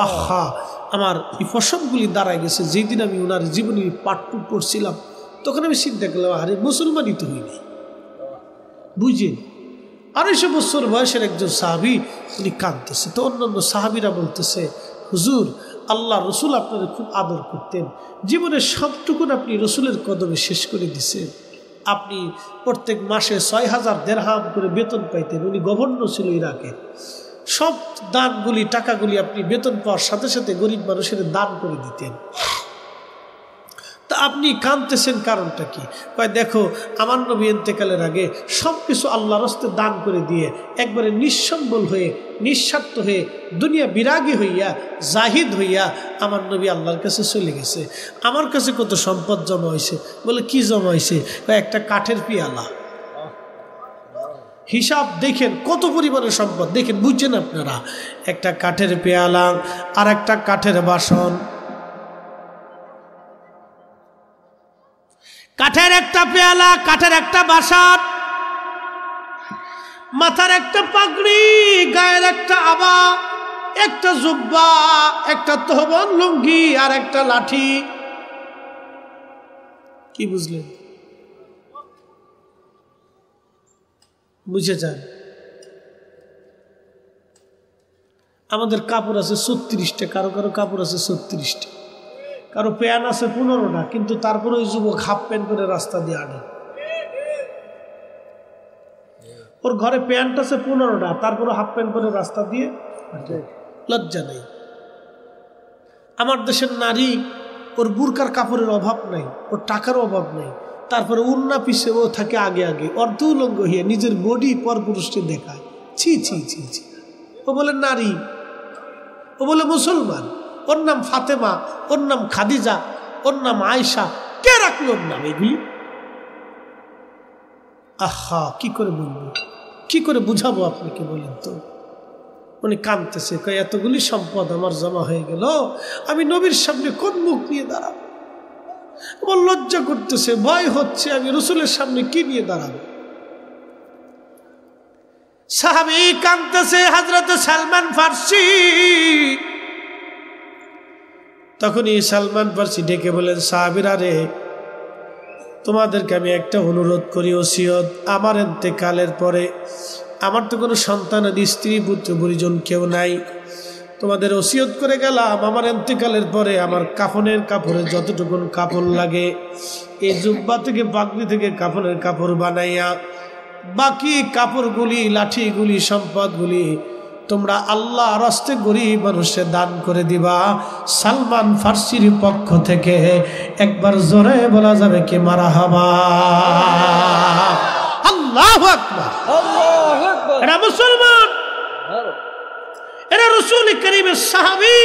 S1: আহা, আমার এই ফসলগুলি দাঁড়ায় গেছে। যেই দিন আমি ওনার জীবনী পাঠটুক পড়ছিলাম, তখন আমি চিন্তা করলাম, আরে মুসলমানই তো হইনি, বুঝেন? 250 বছর বয়সের একজন সাহাবী, উনি কাঁদতেছে। তো অন্যান্য সাহাবীরা বলতেছে, হুজুর, আল্লাহ রসুল আপনাদের খুব আদর করতেন, জীবনের সবটুকুন আপনি রসুলের কদমে শেষ করে দিছেন। আপনি প্রত্যেক মাসে 6000 দিরহাম করে বেতন পাইতেন। উনি গভর্নর ছিল ইরাকের। সব দানগুলি, টাকাগুলি আপনি বেতন পাওয়ার সাথে সাথে গরিব মানুষের দান করে দিতেন। তা আপনি কাঁদতেছেন, কারণটা কি? কয়, দেখো, আমার নবী ইন্তেকালের আগে সব কিছু আল্লাহর রাস্তায় দান করে দিয়ে একবারে নিঃসম্বল হয়ে, নিঃস্বার্থ হয়ে, দুনিয়া বিরাগী হইয়া, জাহিদ হইয়া আমার নবী আল্লাহর কাছে চলে গেছে। আমার কাছে কত সম্পদ জমা হয়েছে। বলে, কি জমা হয়েছে? কয়, একটা কাঠের পিয়ালা। হিসাব দেখেন কত পরিমাণের সম্পদ, দেখেন, বুঝছেন আপনারা? একটা কাঠের পেয়ালা আর একটা কাঠের বাসন, কাঠের একটা পেয়ালা, কাঠের একটা বাসন, মাথার একটা পাগড়ি, গায়ের একটা আবা, একটা জুব্বা, একটা তহবান লুঙ্গি আর একটা লাঠি। কি বুঝলেন? বুঝে যান। আমাদের কাপড় আছে 36টা, কারো কারো কাপড় আছে 36টা, কারো প্যান্ট আছে 15টা, কিন্তু তারপরে ওই যুবক হাফ প্যান্ট করে রাস্তা দিয়ে আনে। ওর ঘরে প্যান্ট আছে 15টা, তারপরে হাফ প্যান্ট করে রাস্তা দিয়ে, লজ্জা নেই। আমার দেশের নারী, ওর বুরকার কাপড়ের অভাব নাই, ওর টাকার অভাব নাই, তারপরে উন্না পিছে ও থাকে আগে আগে, অর্ধ উলঙ্গ হয়ে নিজের বডি পরপুরুষকে দেখায়। ছি ছি ছি ছি। ও বলে নারী, ও বলে মুসলমান। ওর নাম ফাতেমা, ওর নাম খাদিজা, ওর নাম আয়েশা। কে রাখলো ওর নাম এগুলি? আহা, কি করে বলবো, কি করে বুঝাবো আপনাকে বলেন তো? উনি কাঁদতেছে, কয়, এতগুলি সম্পদ আমার জমা হয়ে গেল, আমি নবীর সামনে কোন মুখ নিয়ে দাঁড়াবো? আমার লজ্জা করতেছে, ভয় হচ্ছে, আমি রসুলের সামনে কি নিয়ে দাঁড়াবো। সাহাবী কাঁদতেছে, হযরত সালমান ফার্সি। তখনই সালমান ফার্সি ডেকে বলেন, সাহাবীরা রে, তোমাদেরকে আমি একটা অনুরোধ করি, ওসিয়ত, আমার ইন্তেকালের পরে আমার তো কোনো সন্তান আদি স্ত্রী পুত্র পরিজন কেউ নাই, তোমাদের ওসিয়ত করে গেলাম আমার ইন্তেকালের পরে আমার কাফনের কাপড়ে যতটুকুন কাপড় লাগে এই জুব্বা থেকে পাগড়ি থেকে কাফনের কাপড় বানাইয়া বাকি কাপড়গুলি, লাঠিগুলি, সম্পদগুলি তোমরা আল্লাহর রাস্তে গরিব মানুষে দান করে দিবা। সালমান ফার্সির পক্ষ থেকে একবার জোরে বলা যাবে কি মারহাবা। আল্লাহু আকবার, আল্লাহু আকবার। এরা মুসলমান, এরা রাসূল করিমের সাহাবী।